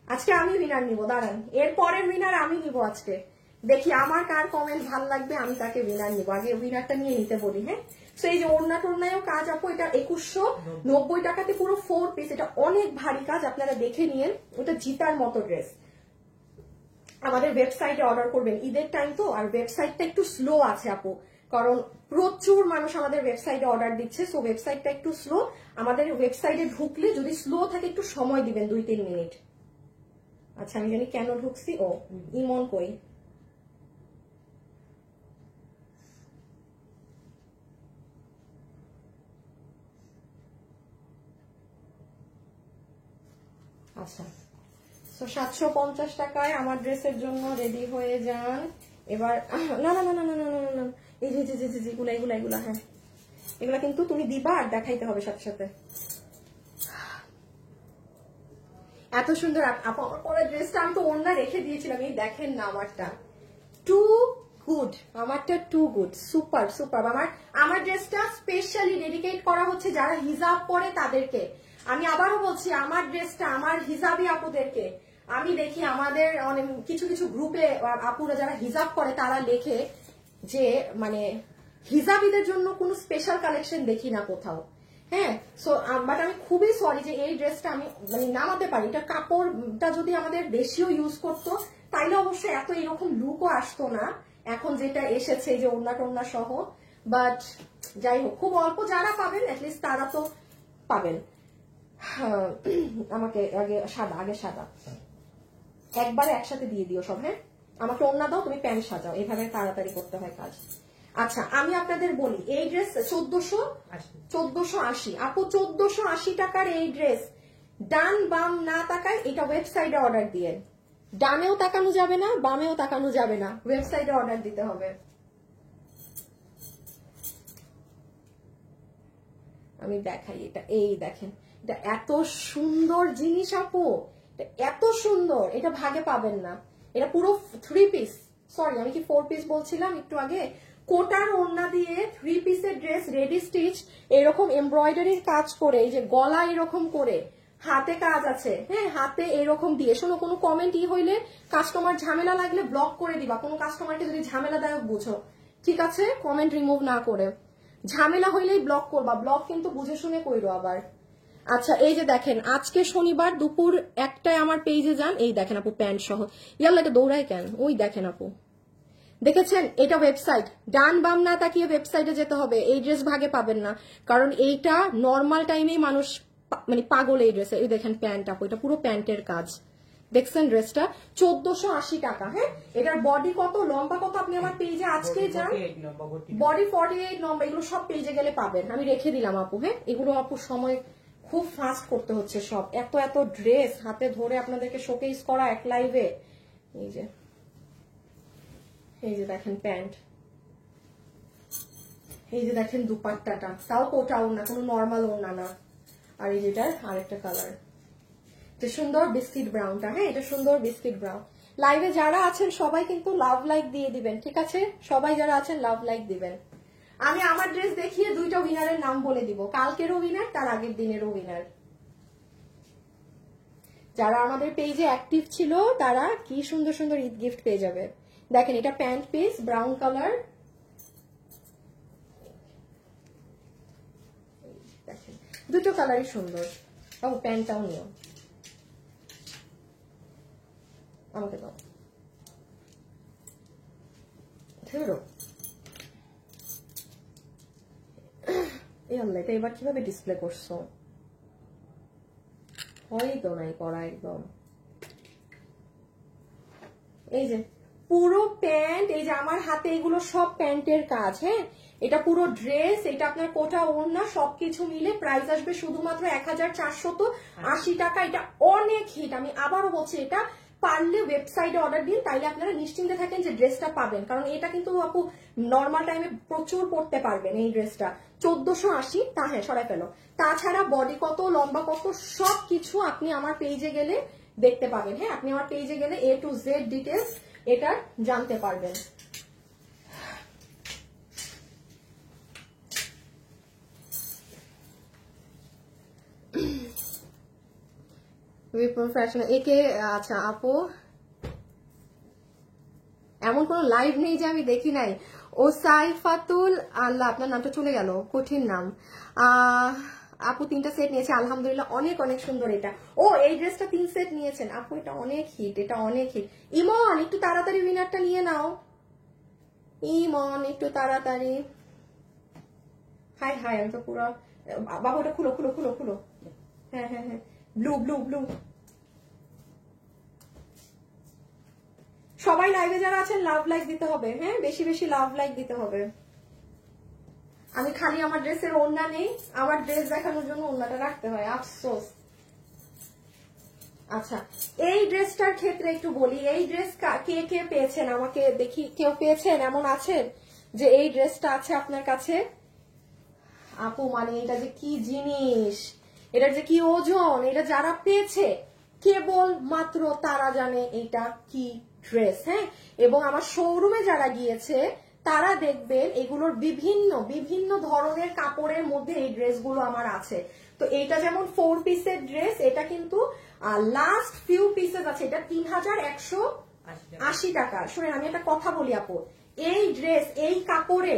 আজকে আমি উইনার নিব, দাঁড়ান এর পরের উইনার আমি নিব আজকে। দেখি আমার কার কমেন্ট ভালো লাগবে, আমি তাকে উইনার নিব। আগে উইনারটা নিয়ে নিতে বলি। হ্যাঁ তো এই যে ওড়না টোড়নায়ও কাজ আপু, এটা 2190 টাকাতে পুরো 4 পিস। এটা অনেক ভারী কাজ, আপনারা দেখে নিয়েন। ওটা জিতার মতো ড্রেস। আমাদের ওয়েবসাইটে অর্ডার করবেন, ঈদের টাইম তো, আর ওয়েবসাইটটা একটু স্লো আছে আপু, কারণ প্রচুর মানুষ আমাদের ওয়েবসাইটে অর্ডার দিচ্ছে, সো ওয়েবসাইটটা একটু স্লো। আমাদের ওয়েবসাইটে ঢুকলে যদি স্লো থাকে একটু সময় দিবেন, 2-3 মিনিট। আচ্ছা আমি জানি কেন ঢুকছি। ও ইমন কই? আচ্ছা তো 750 টাকায় আমার ড্রেসের জন্য রেডি হয়ে যান এবার। না না না না না না না না, এই যে এগুলা এগুলা এগুলা, হ্যাঁ এগুলা কিন্তু তুমি দিবা আর দেখাইতে হবে সাথে সাথে। এত সুন্দর আপু আমার পরে ড্রেসটা, আমি তো ওড়না রেখে দিয়েছিলাম, এই দেখেন না আমারটা টু গুড, আমারটা টু গুড, সুপার সুপার। আমার ড্রেসটা স্পেশালি ডেডিকেট করা হচ্ছে যারা হিজাব পরে তাদেরকে। আমি আবারও বলছি, আমার ড্রেসটা আমার হিজাবি আপুদেরকে। আমি দেখি আমাদের অনেক কিছু কিছু গ্রুপে আপুরা যারা হিজাব করে তারা লেখে যে মানে হিজাবিদের জন্য কোনো স্পেশাল কালেকশন দেখি না কোথাও। হ্যাঁ সো বাট আমি খুবই সরি যে এই ড্রেসটা আমি মানে নামাতে পারি। এটা কাপড়টা যদি আমাদের দেশীয় ইউজ করতো তাইলে অবশ্যই এত এরকম লুকও আসতো না, এখন যেটা এসেছে যে ওড়না টোড়না সহ। বাট যাই হোক, খুব অল্প যারা পাবেন অ্যাটলিস্ট তারা তো পাবেন। আমাকে আগে সাদা একবারে একসাথে দিয়ে দিও সব। হ্যাঁ আমাকে ওড়না দাও, তুমি প্যান্ট সাজাও, এভাবে তাড়াতাড়ি করতে হয় কাজ। আচ্ছা আমি আপনাদের বলি, এই ড্রেস 1480 আপু, 1480 টাকার এই ড্রেস। ডান বাম না তাকায়, এটা ওয়েবসাইটে অর্ডার দিয়ে। ডানেও তাকানো যাবে না, বামেও তাকানো যাবে না, ওয়েবসাইটে অর্ডার দিতে হবে। আমি দেখাই এটা, এই দেখেন এটা এত সুন্দর জিনিস আপু, এত সুন্দর, এটা ভাগে পাবেন না। এটা পুরো 3 পিস, সরি আমি কি 4 পিস বলছিলাম একটু আগে। কোটার ওড়না দিয়ে 3 পিসের ড্রেস, রেডি স্টিচ, এরকম এমব্রয়ডারির কাজ করে, এই যে গলা এরকম করে, হাতে কাজ আছে। হ্যাঁ হাতে এরকম দিয়ে। শোনো, কোনো কমেন্ট হইলে কাস্টমার ঝামেলা লাগলে ব্লক করে দিবা। কোনো কাস্টমারকে যদি ঝামেলাদায়ক বুঝো, ঠিক আছে, কমেন্ট রিমুভ না করে। ঝামেলা হইলেই ব্লক করবা, ব্লক কিন্তু বুঝে শুনে কইরো আবার। আচ্ছা এই যে দেখেন, আজকে শনিবার দুপুর 1টায় আমার পেজে যান, এই দেখেন আপু প্যান্ট সহ। ইয়াল্লা এটা দৌড়ায় কেন? ওই দেখেন আপু, দেখেছেন? এটা ওয়েবসাইট, ডান বাম না তাকিয়ে ওয়েবসাইটে যেতে হবে। এই ড্রেস ভাগে পাবেন না, কারণ এইটা নর্মাল টাইমেই মানুষ মানে পাগল এই ড্রেসে। এই দেখেন প্যান্ট আপু, এটা পুরো প্যান্টের কাজ, দেখছেন ড্রেসটা 1480 টাকা। হ্যাঁ, এটার বডি কত, লম্বা কত, আপনি আমার পেজে আজকে যান, বডি 48 লম্বা, এগুলো সব পেজে গেলে পাবেন। আমি রেখে দিলাম আপু। হ্যাঁ, এগুলো আপু সময় খুব ফাস্ট করতে হচ্ছে সব, এত এত ড্রেস হাতে ধরে আপনাদেরকে শোকেস করা এক লাইভে। এই যে দেখেন প্যান্ট, এই যে দেখেন দুপাট্টাটা, তাও কোটা ওড়না, কোনো নর্মাল ওড়না না। আর এই যেটার আরেকটা কালার, এটা সুন্দর বিস্কিট ব্রাউনটা। হ্যাঁ, এটা সুন্দর বিস্কিট ব্রাউন। লাইভে যারা আছেন সবাই কিন্তু লাভ লাইক দিয়ে দিবেন, ঠিক আছে? সবাই যারা আছেন লাভ লাইক দিবেন। আমি আমার ড্রেস দেখিয়ে 2টা উইনারের নাম বলে দিব, কালকেরও উইনার, তার আগের দিনেরও উইনার। যারা আমাদের পেজে অ্যাক্টিভ ছিল তারা কি সুন্দর সুন্দর ঈদ গিফট পেয়ে যাবে। দেখেন এটা প্যান্ট পিস, ব্রাউন কালার, দেখেন দুটো কালারই সুন্দর। ও প্যান্টটাও নিও, আমাকে দাও, ধরো। এই আল্লাহ, এটা এবার কিভাবে ডিসপ্লে করছো? হয়ই তো নাই করা একদম। এই যে পুরো প্যান্ট, এই যে আমার হাতে এগুলো সব প্যান্টের কাজ। হ্যাঁ, এটা পুরো ড্রেস, এটা আপনার কোটা ওড়না সবকিছু মিলে প্রাইস আসবে শুধুমাত্র 1480 টাকা। এটা অনেক হিট, আমি আবারও বলছি, এটা পারলে ওয়েবসাইটে অর্ডার দিন, তাইলে আপনারা নিশ্চিন্তে থাকেন যে ড্রেসটা পাবেন, কারণ এটা কিন্তু আপু নর্মাল টাইমে প্রচুর পড়তে পারবেন এই ড্রেসটা। 1480 তা, হ্যাঁ সরাই ফেলো। তাছাড়া বডি কত, লম্বা কত, সবকিছু আপনি আমার পেজে গেলে দেখতে পাবেন। হ্যাঁ, আপনি আমার পেজে গেলে A to Z ডিটেলস এটা জানতে পারবেন। একে আচ্ছা আপু, এমন কোন লাইভ নেই যে আমি দেখি নাই। ও সাইফাতুল, আল্লাহ আপনার নামটা চলে গেল, কঠিন নাম। আপু 3টা সেট নিয়েছে, আলহামদুলিল্লাহ, অনেক অনেক সুন্দর এটা। ও এই ড্রেসটা 3 সেট নিয়েছেন আপু, এটা অনেক হিট, এটা অনেক হিট। ইমন একটু তাড়াতাড়ি উইনারটা নিয়ে নাও, ইমন একটু তাড়াতাড়ি। হাই হাই, আমি তো পুরো, বাবু ওটা খুলো খুলো খুলো খুলো। হ্যাঁ হ্যাঁ হ্যাঁ, ব্লু ব্লু ব্লু। সবাই লাইভে যারা আছেন লাভ লাইক দিতে হবে। হ্যাঁ, বেশি বেশি লাভ লাইক দিতে হবে। আমি খালি আমার ড্রেসের ওড়না নেই, আমার ড্রেস দেখানোর জন্য ওড়নাটা রাখতে হয়, আফসোস। আচ্ছা, এই ড্রেসটার ক্ষেত্রে একটু বলি, এই ড্রেস কে কে পেয়েছেন আমাকে দেখি, কেউ পেয়েছেন এমন আছেন যে এই ড্রেসটা আছে আপনার কাছে? আপু মানে এটা যে কি জিনিস, এটা যে কি ওজন, এটা যারা পেয়েছে কেবল মাত্র তারা জানে এটা কি ড্রেস। হ্যাঁ, এবং আমার শোরুমে যারা গিয়েছে তারা দেখবেন এগুলোর বিভিন্ন বিভিন্ন ধরনের কাপড়ের মধ্যে এই ড্রেসগুলো আমার আছে। তো এইটা যেমন 4 পিসের ড্রেস, এটা কিন্তু লাস্ট ফিউ পিসেস আছে, এটা 3180 টাকা। শুনেন আমি একটা কথা বলি আপু, এই ড্রেস এই কাপড়ে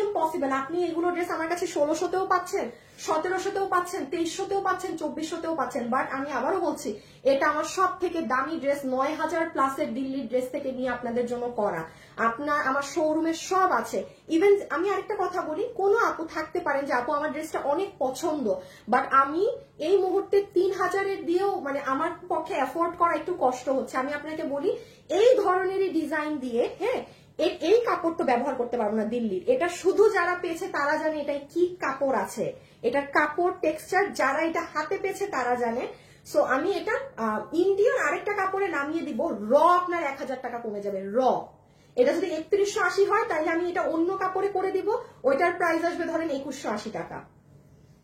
ইম্পসিবল। আপনি এইগুলো ড্রেস আমার কাছে 1600তেও পাচ্ছেন, 1700তেও পাচ্ছেন, 2300তেও পাচ্ছেন, 2400তেও পাচ্ছেন। বাট আমি আবারও বলছি, এটা আমার সব থেকে দামি ড্রেস, 9000 প্লাসের দিল্লির ড্রেস থেকে নিয়ে আপনাদের জন্য করা। আপনার আমার শোরুমে সব আছে। ইভেন আমি আরেকটা কথা বলি, কোনো আপু থাকতে পারেন যে আপু আমার ড্রেসটা অনেক পছন্দ, বাট আমি এই মুহূর্তে 3000-এর দিয়েও মানে আমার পক্ষে অ্যাফোর্ড করা একটু কষ্ট হচ্ছে। আমি আপনাকে বলি, এই ধরনেরই ডিজাইন দিয়ে, হ্যাঁ, এই কাপড় তো ব্যবহার করতে পারবো না দিল্লির। এটা শুধু যারা পেয়েছে তারা জানে এটাই কি কাপড় আছে, এটার কাপড় টেক্সচার যারা এটা হাতে পেয়েছে তারা জানে। সো আমি এটা ইন্ডিয়ান আরেকটা কাপড়ে নামিয়ে দিব, র আপনার 1000 টাকা কমে যাবে র। এটা যদি 3180 হয় তাহলে আমি এটা অন্য কাপড়ে করে দিব, ওইটার প্রাইস আসবে ধরেন 2180 টাকা।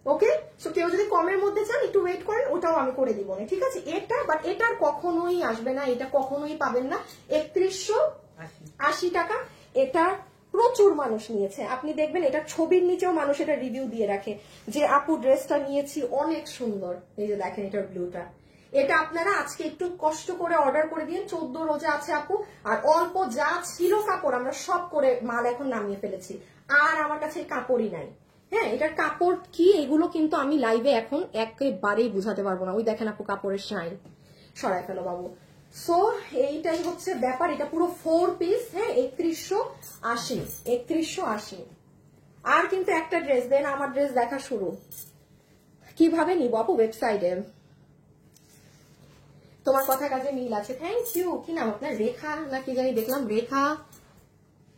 ওকে, সো কেউ যদি কমের মধ্যে চান একটু ওয়েট করেন, ওটাও আমি করে দিব না, ঠিক আছে? এটা বাট এটার কখনোই আসবে না, এটা কখনোই পাবেন না 3180 টাকা। এটা প্রচুর মানুষ নিয়েছে, আপনি দেখবেন এটা ছবির নিচেও মানুষ এটা রিভিউ দিয়ে রাখে যে আপু ড্রেসটা নিয়েছি অনেক সুন্দর। এই যে দেখেন এটার ব্লুটা, এটা আপনারা আজকে একটু কষ্ট করে অর্ডার করে দিন। 14 রোজা আছে আপু, আর অল্প যা ছিল কাপড় আমরা সব করে মাল এখন নামিয়ে ফেলেছি, আর আমার কাছে কাপড়ই নাই। হ্যাঁ, এটার কাপড় কি এগুলো কিন্তু আমি লাইভে এখন একেবারেই বুঝাতে পারবো না। ওই দেখেন আপু কাপড়ের শাইন, সরাই ফেলো বাবু। সো এইটাই হচ্ছে ব্যাপার। এটা পুরো 4 পিস, হ্যাঁ, 3180, 3180। আর কিন্তু একটা ড্রেস দেন, আমার ড্রেস দেখা শুরু। কিভাবে নিব আপু? ওয়েবসাইটে। তোমার কথা কাজে মিল আছে, থ্যাংক ইউ। কি নাম আপনার? রেখা না কি জানি দেখলাম,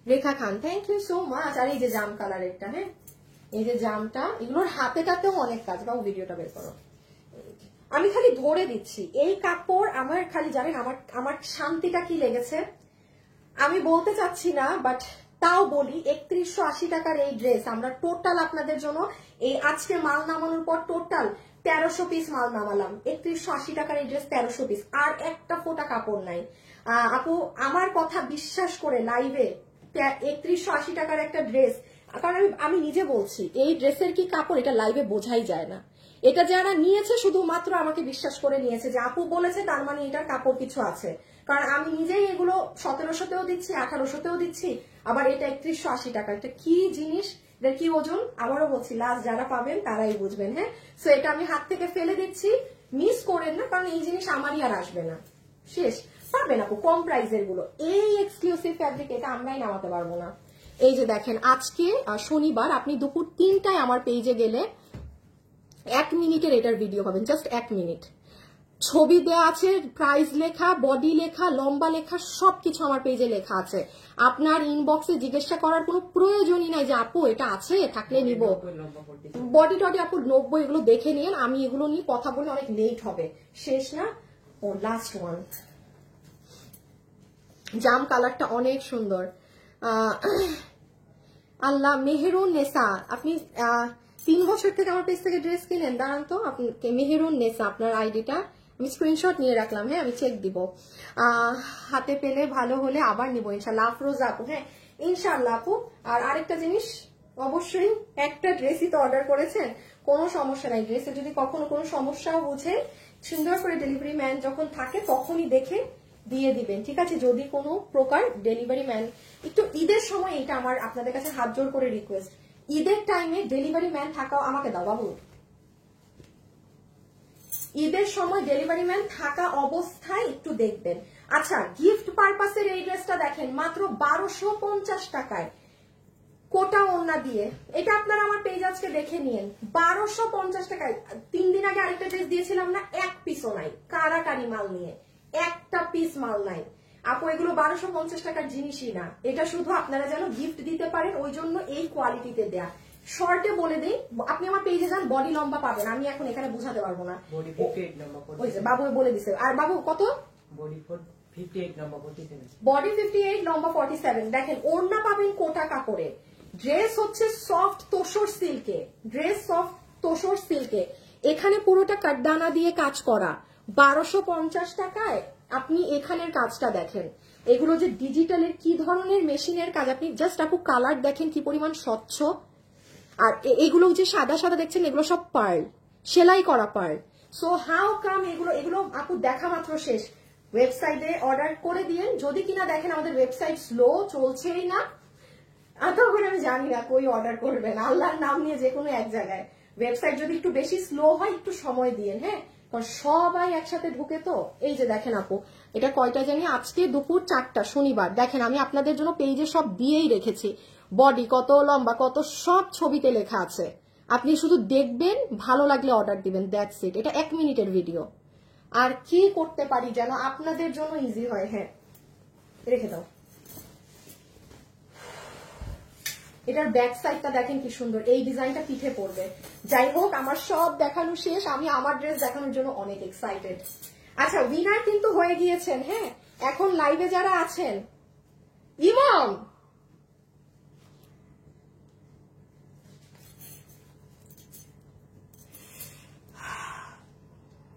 রেখা খান, থ্যাংক ইউ সো মাচ। আর এই যে জাম কালারেরটা, হ্যাঁ, এই যে জামটা, এগুলোর হাতে কাতেও অনেক কাজ। বাবু ভিডিওটা বের করো, আমি খালি ধরে দিচ্ছি। এই কাপড় আমার খালি জানেন আমার শান্তিটা কি লেগেছে আমি বলতে চাচ্ছি না, বাট তাও বলি 3180 টাকার এই ড্রেস আমরা টোটাল আপনাদের জন্য এই আজকে মাল নামানোর পর টোটাল 1300 পিস মাল নামালাম। 3180 টাকার এই ড্রেস 1300 পিস, আর একটা ফোঁটা কাপড় নাই। আপু আমার কথা বিশ্বাস করে লাইভে 3180 টাকার একটা ড্রেস, কারণ আমি নিজে বলছি এই ড্রেসের কি কাপড় এটা লাইভে বোঝাই যায় না। এটা যারা নিয়েছে শুধুমাত্র আমাকে বিশ্বাস করে নিয়েছে যে আপু বলেছে তার মানে এটার কাপড় কিছু আছে, কারণ আমি নিজেই এগুলো 1700তেও দিচ্ছি, 1800তেও দিচ্ছি, আবার এটা 3180 টাকা। এটা কি জিনিস, এটা কি ওজন? আবারও বলছি, লাস্ট যারা পাবেন তারাই বুঝবেন। হ্যাঁ, সো এটা আমি হাত থেকে ফেলে দিচ্ছি, মিস করেন না, কারণ এই জিনিস আমারই আর আসবে না। শেষ পাবেন আপু কম প্রাইসের গুলো। এই এক্সক্লুসিভ ফ্যাব্রিক এটা আমরাই নামাতে পারবো না। এই যে দেখেন আজকে শনিবার, আপনি দুপুর 3টায় আমার পেজে গেলে 1 মিনিটের এটার ভিডিও পাবেন, জাস্ট 1 মিনিট। ছবি দেওয়া আছে, প্রাইস লেখা, বডি লেখা, লম্বা লেখা, সবকিছু আমার পেজে লেখা আছে। আপনার ইনবক্সে জিজ্ঞাসা করার কোনো প্রয়োজনই নাই যে আপু এটা আছে থাকলে নিব। বডি টডি আপু 90, এগুলো দেখে নিন। আমি এগুলো নিয়ে কথা বলে অনেক লেট হবে। শেষ না? ও লাস্ট ওয়ান, জাম কালারটা অনেক সুন্দর। আল্লাহ, মেহেরুন নেসা, আপনি 3 বছর থেকে আমার পেজ থেকে ড্রেস কিনেন। দাঁড়ান তো, আপনি মেহেরুন নেসা আপনার আইডিটা আমি স্ক্রিনশট নিয়ে রাখলাম, হ্যাঁ, আমি চেক দিব। হাতে পেলে ভালো হলে আবার নিব ইনশাল্লাহ। আফরোজা আপু, হ্যাঁ ইনশাল্লাহ আপু। আর আরেকটা জিনিস, অবশ্যই একটা ড্রেসই তো অর্ডার করেছেন, কোনো সমস্যা নাই। ড্রেসে যদি কখনো কোনো সমস্যাও বুঝে, সুন্দর করে ডেলিভারি ম্যান যখন থাকে তখনই দেখে দিয়ে দিবেন, ঠিক আছে? যদি কোনো প্রকার ডেলিভারি ম্যান, একটু ঈদের সময় এটা আমার আপনাদের কাছে হাত জোর করে রিকোয়েস্ট, ঈদের টাইমে ডেলিভারি ম্যান থাকাও আমাকে দাও বাবু। ঈদের সময় ডেলিভারি ম্যান থাকা অবস্থায় একটু দেখবেন। আচ্ছা, গিফট পারপাসের এই ড্রেসটা দেখেন মাত্র 1250 টাকায়, কোটা ওন্না দিয়ে। এটা আপনারা আমার পেজ আজকে দেখে নিন, 1250 টাকায়। 3 দিন আগে আরেকটা ড্রেস দিয়েছিলাম না, 1 পিসও নাই, কারাকারি মাল নিয়ে, একটা পিস মাল নাই আপু। এগুলো 1250 টাকার জিনিসই না, এটা শুধু আপনারা যেন গিফট দিতে পারেন ওই জন্য এই কোয়ালিটিতে দেয়া। শর্টে বলে দেই, আপনি আমার পেজে যান, বডি লম্বা পাবেন, আমি এখন এখানে বুঝাতে পারবো না। ওই যে বাবু বলে দিছে। আর বাবু কত? বডি 58 লম্বা 47। দেখেন ওড়না পাবেন কোটা কাপড়ে, ড্রেস হচ্ছে সফট তোসর সিল্কে, ড্রেস সফট তোসর সিল্কে, এখানে পুরোটা কাটদানা দিয়ে কাজ করা। 1250 টাকায় আপনি এখানের কাজটা দেখেন। এগুলো যে ডিজিটালের কি ধরনের মেশিনের কাজ, আপনি জাস্ট আপু কালার দেখেন কি পরিমাণ স্বচ্ছ। আর এগুলো যে সাদা সাদা দেখছেন, এগুলো সব পার্ল, সেলাই করা পার্ল। সো হাউ কাম এগুলো আপু দেখা মাত্র শেষ। ওয়েবসাইটে অর্ডার করে দিয়েন, যদি কিনা দেখেন আমাদের ওয়েবসাইট স্লো চলছেই না, তখন আমি জানি না কই অর্ডার করবেন। আল্লাহর নাম নিয়ে যে কোনো এক জায়গায় ওয়েবসাইট যদি একটু বেশি স্লো হয়, একটু সময় দিয়েন, হ্যাঁ, কারণ সবাই একসাথে ঢুকে তো। এই যে দেখেন আপু, এটা কয়টা জানি, আজকে দুপুর 4টা, শনিবার। দেখেন আমি আপনাদের জন্য পেজে সব দিয়েই রেখেছি, বডি কত, লম্বা কত, সব ছবিতে লেখা আছে। আপনি শুধু দেখবেন, ভালো লাগলে অর্ডার দিবেন, দ্যাটস ইট। এটা 1 মিনিটের ভিডিও। আর কি করতে পারি যেন আপনাদের জন্য ইজি হয়? হ্যাঁ, রেখে দাও। এটার ব্যাক সাইডটা দেখেন কি সুন্দর, এই ডিজাইনটা পিঠে পড়বে। যাই হোক, আমার সব দেখানো শেষ, আমি আমার ড্রেস দেখানোর জন্য অনেক এক্সাইটেড। আচ্ছা, উইনার কিন্তু হয়ে গিয়েছেন, হ্যাঁ, এখন লাইভে যারা আছেন, ইমাম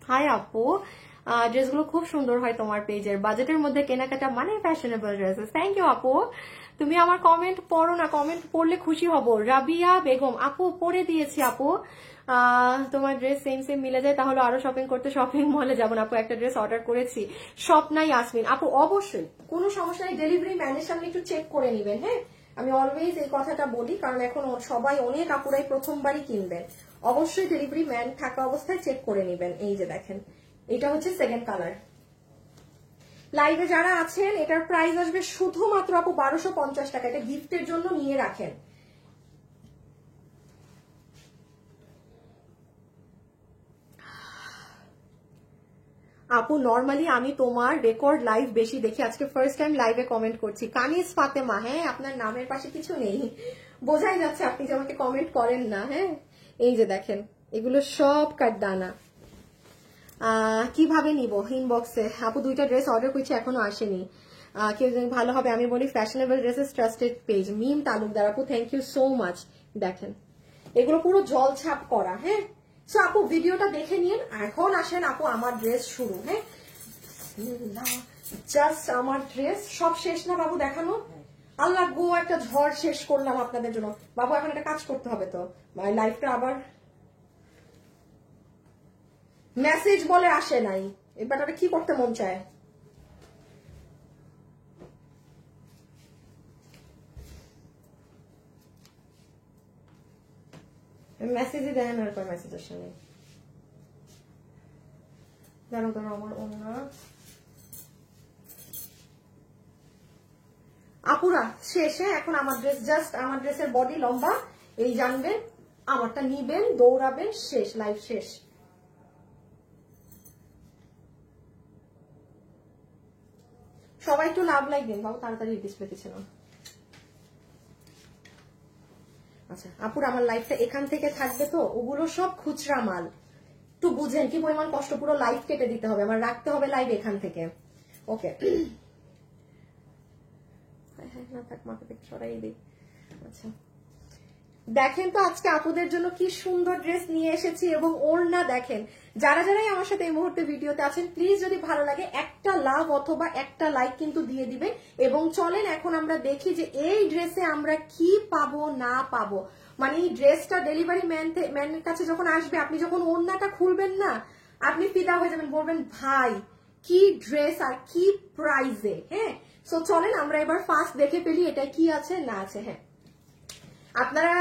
হাই আপু, ড্রেসগুলো খুব সুন্দর হয় তোমার পেজের, বাজেটের মধ্যে কেনাকাটা মানে ফ্যাশনেবল ড্রেসেস। থ্যাংক ইউ আপু। তুমি আমার কমেন্ট পড়ো না, কমেন্ট পড়লে খুশি হব। রাবিয়া বেগম আপু, পড়ে দিয়েছি আপু। তোমার ড্রেস সেম সেম মিলে যায়, তাহলে আরো শপিং করতে শপিং মলে যাবো না আপু। একটা ড্রেস অর্ডার করেছি, স্বপ্নাই আসমিন আপু। অবশ্যই কোনো সমস্যা নেই, ডেলিভারি ম্যানের সামনে একটু চেক করে নিবেন, হ্যাঁ, আমি অলওয়েজ এই কথাটা বলি, কারণ এখন সবাই অনেক আপুরাই প্রথমবারই কিনবেন। অবশ্যই ডেলিভারি ম্যান থাকা অবস্থায় চেক করে নেবেন। এই যে দেখেন, এটা হচ্ছে সেকেন্ড কালার। লাইভে যারা আছেন, এটার প্রাইস আসবে শুধুমাত্র আপু 1250 টাকা। এটা গিফটের জন্য নিয়ে রাখেন। আপু নরমালি আমি তোমার রেকর্ড লাইভ বেশি দেখি, আজকে ফার্স্ট টাইম লাইভে কমেন্ট করছি। কানিজ ফাতেমা, হ্যাঁ আপনার নামের পাশে কিছু নেই, বোঝাই যাচ্ছে আপনি যে আমাকে কমেন্ট করেন না। হ্যাঁ এই যে দেখেন, এগুলো সব কাঠদানা। কিভাবে নিব? ইনবক্সে। আপু 2টা ড্রেস অর্ডার করছি, এখনো আসেনি। কেউ যদি ভালো হবে আমি বলি ফ্যাশনেবল ড্রেসেস ট্রাস্টেড পেজ, মিম তালুকদার। আপু থ্যাংক ইউ সো মাচ। দেখেন এগুলো পুরো জল ছাপ করা। হ্যাঁ সো আপু ভিডিওটা দেখে নিন। এখন আসেন আপু আমার ড্রেস শুরু। হ্যাঁ জাস্ট আমার ড্রেস সব শেষ না বাবু দেখানো? আল্লাহ গো, একটা ঝড় শেষ করলাম আপনাদের জন্য। বাবু এখন একটা কাজ করতে হবে তো, লাইফটা আবার মেসেজ বলে আসে নাই, এবার কি করতে মন চায়? মেসেজই দেয় না, আর মেসেজ আসে নাই। দাঁড়াও দাঁড়াও, আমার অন্য আপুরা শেষে। এখন আমার ড্রেস জাস্ট, আমার ড্রেসের বডি লম্বা, এই জানবেন, আমারটা নিবেন, দৌড়াবেন, শেষ, লাইভ শেষ। সবাই একটু লাভ লাইক দিন বাবু, তাড়াতাড়ি ডিসপ্লে দিচ্ছে না। আচ্ছা আপুরা আমার লাইফটা এখান থেকে থাকবে তো, ওগুলো সব খুচরা মাল, একটু বুঝেন কি পরিমাণ কষ্ট। পুরো লাইভ কেটে দিতে হবে আমার, রাখতে হবে লাইভ এখান থেকে। ওকে না থাক, মাকে থেকে সরাই দিই। আচ্ছা দেখেন তো আজকে আপুদের জন্য কি সুন্দর ড্রেস নিয়ে এসেছি, এবং ওড়না দেখেন। যারা যারাই আমার সাথে এই মুহূর্তে ভিডিওতে আছেন, প্লিজ যদি ভালো লাগে একটা লাভ অথবা একটা লাইক কিন্তু দিয়ে দিবেন। এবং চলেন এখন আমরা দেখি যে এই ড্রেসে আমরা কি পাবো না পাবো। মানে এই ড্রেসটা ডেলিভারি ম্যানের কাছে যখন আসবে, আপনি যখন ওড়নাটা খুলবেন না, আপনি ফিদা হয়ে যাবেন, বলবেন ভাই কি ড্রেস আর কি প্রাইজে। হ্যাঁ সো চলেন আমরা এবার ফার্স্ট দেখে ফেলি এটা কি আছে না আছে। হ্যাঁ আপনারা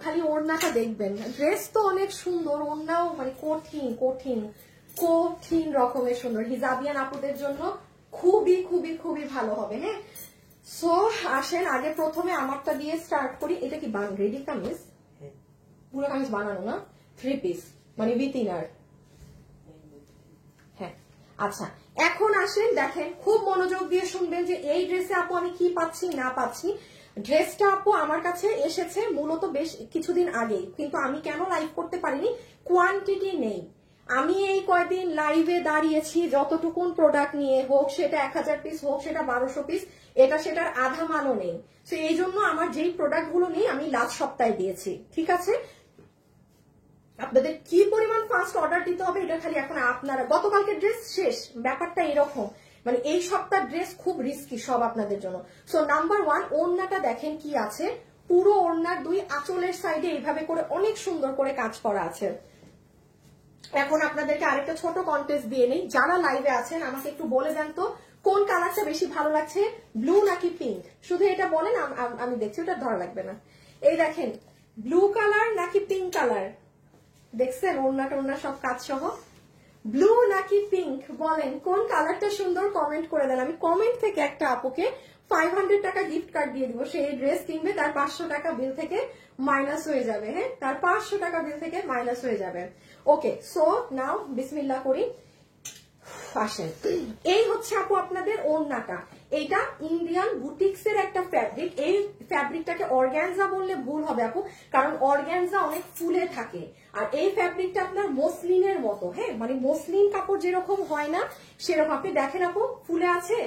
খালি ওড়নাটা দেখবেন, ড্রেস তো অনেক সুন্দর, ওড়নাও মানে কঠিন কঠিন কঠিন রকমের সুন্দর। হিজাবিয়ান আপুদের জন্য খুবই খুবই খুবই ভালো হবে। হ্যাঁ সো আসেন আগে প্রথমে আমারটা দিয়ে স্টার্ট করি। এটা কি রেডি কামিজ? পুরো কামিজ বানানো না, 3 পিস মানে উইথ ইনার। হ্যাঁ আচ্ছা এখন আসেন দেখেন, খুব মনোযোগ দিয়ে শুনবেন যে এই ড্রেসে আপু আমি কি পাচ্ছি না পাচ্ছি। ড্রেসটা আপু আমার কাছে এসেছে মূলত বেশ কিছুদিন আগেই, কিন্তু আমি কেন লাইভ করতে পারিনি, কোয়ান্টিটি নেই। আমি এই কয়দিন লাইভে দাঁড়িয়েছি যতটুকুন প্রোডাক্ট নিয়ে, হোক সেটা 1000 পিস, হোক সেটা 1200 পিস, এটা সেটার আধা মানও নেই। তো এই জন্য আমার যেই প্রোডাক্ট গুলো নেই আমি লাস্ট সপ্তাহে দিয়েছি। ঠিক আছে, আপনাদের কি পরিমাণ ফাস্ট অর্ডার দিতে হবে এটা খালি এখন আপনারা। গতকালকে ড্রেস শেষ, ব্যাপারটা এরকম, মানে এই সপ্তাহ ড্রেস খুব রিস্কি সব আপনাদের জন্য। সো নাম্বার 1 ওড়নাটা দেখেন কি আছে, পুরো ওড়নার 2 আঁচলের সাইডে এইভাবে করে অনেক সুন্দর করে কাজ করা আছে। এখন আপনাদেরকে আরেকটা ছোট কন্টেস্ট দিয়ে নেই, যারা লাইভে আছেন আমাকে একটু বলে দেন তো কোন কালারটা বেশি ভালো লাগছে, ব্লু নাকি পিঙ্ক? শুধু এটা বলেন, আমি দেখছি, ওটা ধরা লাগবে না। এই দেখেন ব্লু কালার নাকি পিঙ্ক কালার, দেখছেন ওড়নাটা ওড়না সব কাজ সহ, ব্লু নাকি পিঙ্ক বলেন কোন কালারটা সুন্দর, কমেন্ট করে দেন। আমি কমেন্ট থেকে একটা আপুকে 500 টাকা গিফট কার্ড দিয়ে দিব, সে এই ড্রেস কিনবে, তার 500 টাকা বিল থেকে মাইনাস হয়ে যাবে। হ্যাঁ তার 500 টাকা বিল থেকে মাইনাস হয়ে যাবে। ওকে সো নাও বিসমিল্লাহ করি, আসেন। এই হচ্ছে আপু আপনাদের ওড়নাটা, এইটা ইন্ডিয়ান বুটিক্স এর একটা ফ্যাব্রিক। এই ফ্যাব্রিকটাকে অর্গানজা বললে ভুল হবে আপু, কারণ অর্গানজা অনেক ফুলে থাকে, আর এই ফ্যাব্রিকটা আপনার মসলিনের মতো। হ্যাঁ মানে মসলিন কাপড় যেরকম হয় না সেরকম, আপনি দেখেন আপু ফুলে আছে।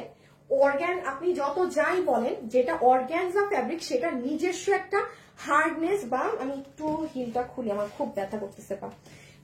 আপনি যত যাই বলেন, যেটা অর্গানজা ফ্যাব্রিক সেটা নিজস্ব একটা হার্ডনেস, বা আমি একটু হিলটা খুলি, আমার খুব ব্যথা করতেছে পা,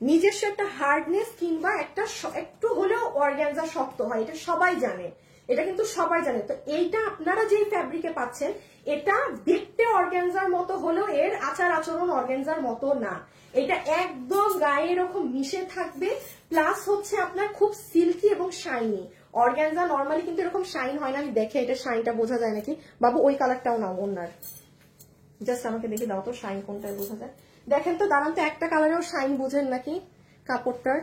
নিজস্ব একটা হার্ডনেস কিংবা একটা একটু হলেও অর্গানজা শক্ত হয়, এটা সবাই জানে, এটা কিন্তু সবাই জানে। তো এইটা আপনারা যেই ফ্যাব্রিকে পাচ্ছেন, এটা দেখতে অর্গানজার মতো হলেও এর আচার আচরণ অর্গানজার মতো না। এটা একদম গায়ে এরকম মিশে থাকবে, প্লাস হচ্ছে আপনার খুব সিল্কি এবং শাইনি। অর্গানজা নর্মালি কিন্তু এরকম শাইন হয় না, আমি দেখে এটা শাইনটা বোঝা যায় নাকি। বাবু ওই কালারটাও নাও ওনার, জাস্ট আমাকে দেখে দাও তো শাইন কোনটায় বোঝা যায়। দেখেন তো, দাঁড়ান তো, একটা কালারেও শাইন বুঝেন নাকি কাপড়টার?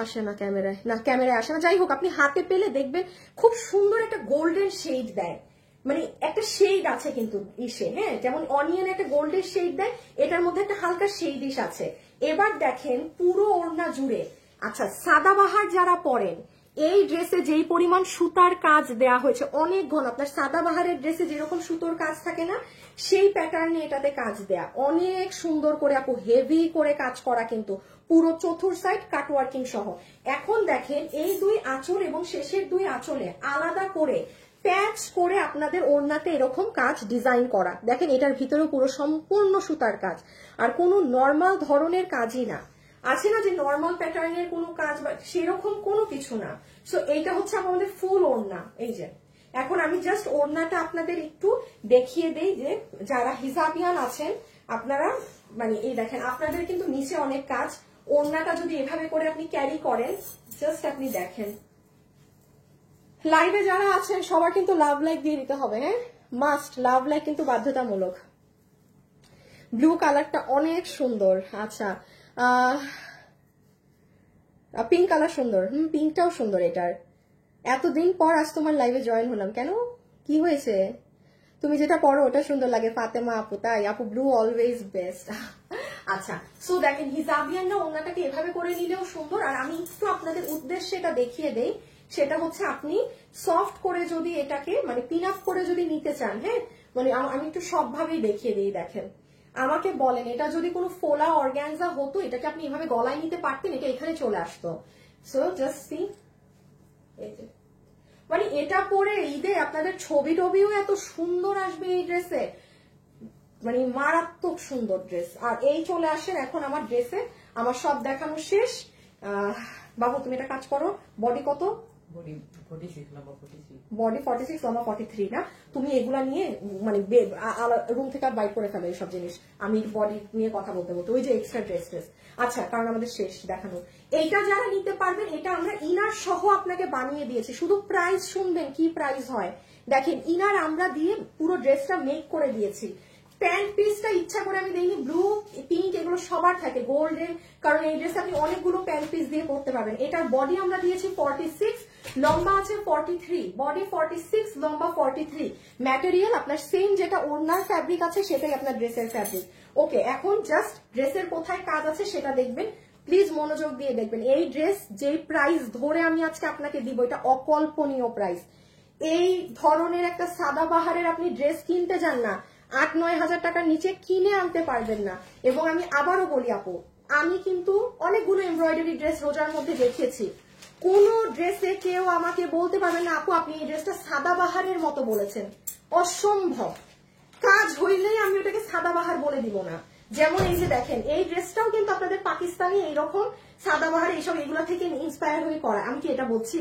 আসে না ক্যামেরায়, না ক্যামেরায় আসে না। যাই হোক, আপনি হাতে পেলে দেখবেন খুব সুন্দর একটা গোল্ডেন শেড দেয়, মানে একটা শেড আছে কিন্তু ইসে, হ্যাঁ, যেমন অনিয়ন একটা গোল্ডেন শেড দেয়, এটার মধ্যে একটা হালকা শেডিশ আছে। এবার দেখেন পুরো ওড়না জুড়ে, আচ্ছা সাদাবাহার যারা পরেন, এই ড্রেসে যেই পরিমাণ সুতার কাজ দেয়া হয়েছে অনেক ঘন, আপনার সাদাবাহারের ড্রেসে যেরকম সুতোর কাজ থাকে না, সেই প্যাটার্নে এটাতে কাজ দেয়া, অনেক সুন্দর করে আপু, হেভি করে কাজ করা কিন্তু, পুরো চতুর সাইড কাটওয়ার্কিং সহ। এখন দেখেন এই দুই আঁচল এবং শেষের দুই আঁচলে আলাদা করে প্যাচ করে আপনাদের ওড়নাতে এরকম কাজ ডিজাইন করা। দেখেন এটার ভিতরেও পুরো সম্পূর্ণ সুতার কাজ, আর কোনো নর্মাল ধরনের কাজই না, আছে না যে নর্মাল প্যাটার্নের কোনো কাজ বা সেরকম কোনো কিছু না। সো এইটা হচ্ছে আমাদের ফুল ওড়না। এই যে এখন আমি জাস্ট ওড়নাটা আপনাদের একটু দেখিয়ে দেই, যে যারা হিজাবিয়ান আছেন আপনারা, মানে এই দেখেন আপনাদের কিন্তু নিচে অনেক কাজ, ওড়নাটা যদি এভাবে করে আপনি ক্যারি করেন, জাস্ট আপনি দেখেন। লাইভে যারা আছেন সবার কিন্তু লাভ লাইক দিয়ে দিতে হবে, হ্যাঁ মাস্ট, লাভ লাইক কিন্তু বাধ্যতামূলক। ব্লু কালারটা অনেক সুন্দর। আচ্ছা পিঙ্ক কালার সুন্দর, পিঙ্কটাও সুন্দর। এটার এতদিন পর আজ তোমার লাইভে জয়েন হলাম, কেন কি হয়েছে? তুমি যেটা পড়ো ওটা সুন্দর লাগে ফাতেমা আপু, তাই আপু ব্লু অলওয়েজ বেস্ট। আচ্ছা সো দেখেন হিজাবিয়ানরা ওনাটাকে এভাবে করে নিলেও সুন্দর। আর আমি একটু আপনাদের উদ্দেশ্যে এটা দেখিয়ে দেই, সেটা হচ্ছে আপনি সফট করে যদি এটাকে মানে পিন আপ করে যদি নিতে চান, হ্যাঁ, মানে আমি একটু সবভাবেই দেখিয়ে দিই। দেখেন আমাকে বলেন, এটা যদি কোনো ফোলা অর্গানজা হতো, এটাকে আপনি এভাবে গলায় নিতে পারতেন, এটা এখানে চলে আসতো। সো জাস্ট সি, মানে এটা পরে ঈদে আপনাদের ছবি টবিও এত সুন্দর আসবে এই ড্রেসে, মানে মারাত্মক সুন্দর ড্রেস। আর এই চলে আসেন এখন আমার ড্রেসে, আমার সব দেখানো শেষ। বাবু তুমি এটা কাজ করো, বডি কত? বডি 46 লম্বা 43 না? তুমি এগুলা নিয়ে মানে রুম থেকে বাইর করে ফেলো এইসব জিনিস, আমি বডি নিয়ে কথা বলতে বলতে ওই যে এক্সট্রা ড্রেস। আচ্ছা কারণ আমাদের শেষ দেখানো। এইটা যারা নিতে পারবেন, এটা আমরা ইনার সহ আপনাকে বানিয়ে দিয়েছি, শুধু প্রাইস শুনবেন কি প্রাইস হয়। দেখেন ইনার আমরা দিয়ে পুরো ড্রেসটা মেক করে দিয়েছি। প্যান্ট পিসটা ইচ্ছা করে আমি দেইনি, ব্লু পিঙ্ক এগুলো সবার থাকে, গোল্ডেন, কারণ এই ড্রেস আপনি অনেকগুলো প্যান্ট পিস দিয়ে পরতে পারবেন। এটার বডি আমরা দিয়েছি 46, লম্বা আছে 43, বডি 46, লম্বা 43। ম্যাটেরিয়াল আপনার সেম যেটা ওড়নার ফ্যাব্রিক আছে সেটাই আপনার ড্রেসের ফ্যাব্রিক। ওকে, এখন জাস্ট ড্রেসের কোথায় কাজ আছে সেটা দেখবেন, প্লিজ মনোযোগ দিয়ে দেখবেন। এই ড্রেস যেই প্রাইস ধরে আমি আজকে আপনাকে দিব, এটা অকল্পনীয় প্রাইস। এই ধরনের একটা সাদাবাহারের আপনি ড্রেস কিনতে যান না, 8-9 হাজার টাকার নিচে কিনে আনতে পারবেন না। এবং আমি আবারও বলি আপু, আমি কিন্তু অনেকগুলো এমব্রয়ডারি ড্রেস রোজার মধ্যে দেখিয়েছি, কোন ড্রেসে কেউ আমাকে বলতে পারবে না আপু আপনি এই ড্রেসটা সাদাবাহারের মতো বলেছেন, অসম্ভব। কাজ হইলেই আমি ওটাকে সাদাবাহার বলে দিব না। যেমন এই যে দেখেন, এই ড্রেসটাও কিন্তু আপনাদের পাকিস্তানি এইরকম সাদাবাহার এইসব এগুলো থেকে ইন্সপায়ার হয়ে করা। আমি কি এটা বলছি?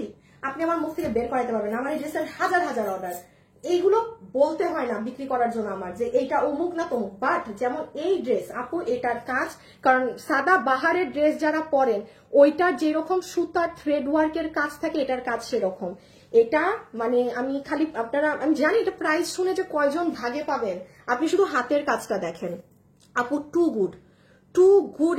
আপনি আমার মুখ থেকে বের করাতে পারবেন না। আমার এই ড্রেসের হাজার হাজার অর্ডার, এইগুলো বলতে হয় না বিক্রি করার জন্য আমার যে এইটা অমুক না তমুক। বাট যেমন এই ড্রেস আপু, এটার কাজ, কারণ সাদা বাহারের ড্রেস যারা পরেন ওইটার যেরকম সুতার থ্রেড ওয়ার্কের কাজ থাকে, এটার কাজ সেরকম। এটা মানে আমি খালি আপনারা, আমি জানি এটা প্রাইস শুনে যে কয়জন ভাগে পাবেন, আপনি শুধু হাতের কাজটা দেখেন আপু, টু গুড।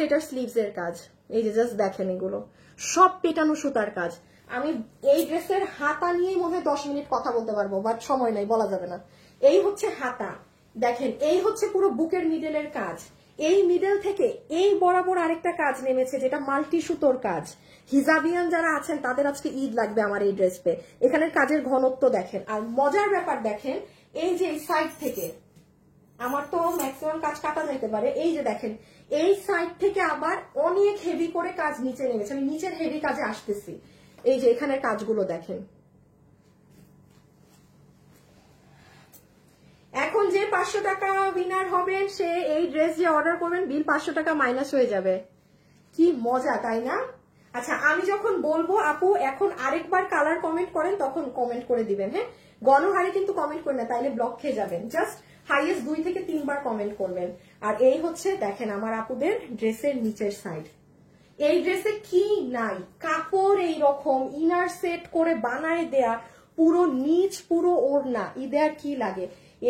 এটার স্লিভস এর কাজ এই যে জাস্ট দেখেন, এগুলো সব পেটানো সুতার কাজ। আমি এই ড্রেসের হাতা নিয়ে মনে হয় 10 মিনিট কথা বলতে পারবো, বাট সময় নাই, বলা যাবে না। এই হচ্ছে হাতা, দেখেন এই হচ্ছে পুরো বুকের মিডলের কাজ, এই মিডল থেকে এই বরাবর আরেকটা কাজ নেমেছে যেটা মাল্টি সুতোর কাজ। হিজাবিয়ান যারা আছেন তাদের আজকে ঈদ লাগবে আমার এই ড্রেস পে। এখানের কাজের ঘনত্ব দেখেন, আর মজার ব্যাপার দেখেন, এই যে এই সাইড থেকে, আমার তো ম্যাক্সিমাম কাজ কাটা যেতে পারে, এই যে দেখেন এই সাইড থেকে আবার অনেক হেভি করে কাজ নিচে নেমেছে। আমি নিচের হেভি কাজে আসতেছি, এই যে এখানের কাজগুলো দেখেন। এখন যে 500 টাকা উইনার হবেন, সে এই ড্রেস যে অর্ডার করবেন, বিল 500 টাকা মাইনাস হয়ে যাবে। কি মজা, তাই না? আচ্ছা আমি যখন বলবো আপু এখন আরেকবার কালার কমেন্ট করেন, তখন কমেন্ট করে দিবেন, হ্যাঁ, গণহারে কিন্তু কমেন্ট করেন না, তাইলে ব্লক খেয়ে যাবেন। জাস্ট হাইয়েস্ট 2 থেকে 3 বার কমেন্ট করবেন। আর এই হচ্ছে দেখেন আমার আপুদের ড্রেসের নিচের সাইড, এই ড্রেসে কি নাই, কাপড় এই রকম ইনার সেট করে বানায় দেয়া, পুরো নিচ পুরো ওড়না, ঈদে আর কি লাগে।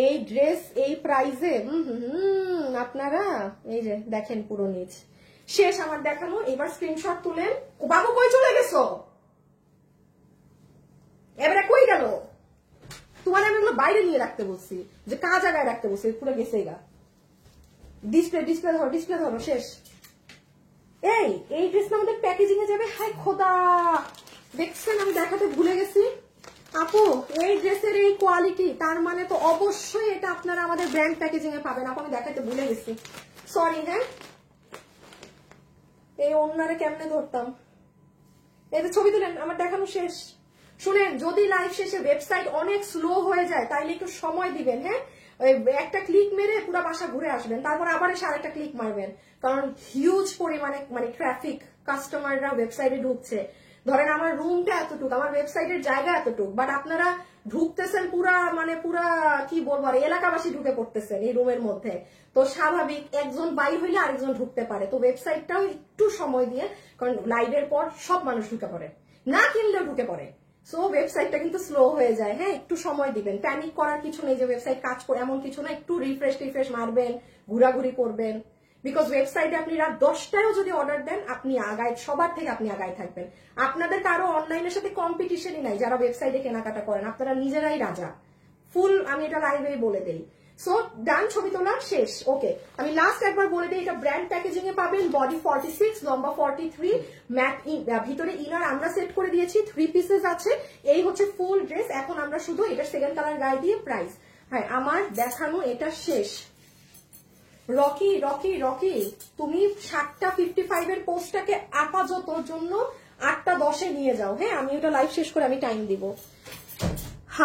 এই ড্রেস এই প্রাইজে আপনারা এই যে দেখেন পুরো নিচ। শেষ আমার দেখানো, এবার স্ক্রিনশট তুলেন। বাবু কই চলে গেছো, এবারে কই গেল? তোমার আমি এগুলো বাইরে নিয়ে রাখতে বলছি, যে কাজ জায়গায় রাখতে বলছি, পুরো গেছে গা। ডিসপ্লে ডিসপ্লে ধরো, ডিসপ্লে ধরো, শেষ। এই ড্রেসটা আমাদের প্যাকেজিং এ যাবে। হাই খোদা, দেখছেন আমি দেখাতে ভুলে গেছি। আপু এই ড্রেসের এই কোয়ালিটি, তার মানে তো অবশ্যই এটা আপনারা আমাদের ব্র্যান্ড প্যাকেজিং এ পাবেন। আপু আমি দেখাতে ভুলে গেছি, সরি। হ্যাঁ, এই ওনারে কেমনে ধরতাম। এই যে ছবি তুলেন, আমার দেখানো শেষ। শুনেন, যদি লাইভ শেষে ওয়েবসাইট অনেক স্লো হয়ে যায় তাইলে একটু সময় দিবেন। হ্যাঁ, একটা ক্লিক মেরে পুরো বাসা ঘুরে আসবেন, তারপর আবার এসে আরেকটা ক্লিক মারবেন, কারণ হিউজ পরিমাণে মানে ট্রাফিক, কাস্টমাররা ওয়েবসাইটে ঢুকছে। ধরেন আমার রুমটা এতটুকু, আমার ওয়েবসাইটের জায়গা এতটুকু, বাট আপনারা ঢুকতেছেন পুরা মানে পুরা কি বলবো, আর এলাকাবাসী ঢুকে পড়তেছেন এই রুমের মধ্যে। তো স্বাভাবিক একজন বাইর হইলে আরেকজন ঢুকতে পারে, তো ওয়েবসাইটটাও একটু সময় দিয়ে, কারণ লাইভের পর সব মানুষ ঢুকে পড়ে, না কিনলেও ঢুকে পড়ে। সো ওয়েবসাইটটা কিন্তু স্লো হয়ে যায়। হ্যাঁ, একটু সময় দিবেন, প্যানিক করার কিছু নেই যে ওয়েবসাইট কাজ করে এমন কিছু না, একটু রিফ্রেশ মারবেন, ঘোরাঘুরি করবেন। বিকজ ওয়েবসাইটে আপনি রাত 10টায়ও যদি অর্ডার দেন, আপনি আগায়, সবার থেকে আপনি আগায় থাকবেন। আপনাদের কারো অনলাইনের সাথে কম্পিটিশনই নাই, যারা ওয়েবসাইটে কেনাকাটা করেন আপনারা নিজেরাই রাজা। ফুল আমি এটা লাইভেই বলে দেই। সো ডান, ছবি তোলা শেষ। ওকে, আমি লাস্ট একবার বলে দিই, এটা ব্র্যান্ড প্যাকেজিং এ পাবেন। বডি 46, লম্বা 43, ম্যাট ভিতরে ইনার আমরা সেট করে দিয়েছি, 3 পিসেস আছে। এই হচ্ছে ফুল ড্রেস। এখন আমরা শুধু এটা সেকেন্ড কালার গায়ে দিয়ে প্রাইস। হ্যাঁ, আমার দেখানো এটা শেষ। রকি রকি রকি, তুমি 7টা 55 এর পোস্টটাকে আপাতত জন্য 8টা 10-এ নিয়ে যাও। হ্যাঁ, আমি ওটা লাইভ শেষ করে আমি টাইম দিব।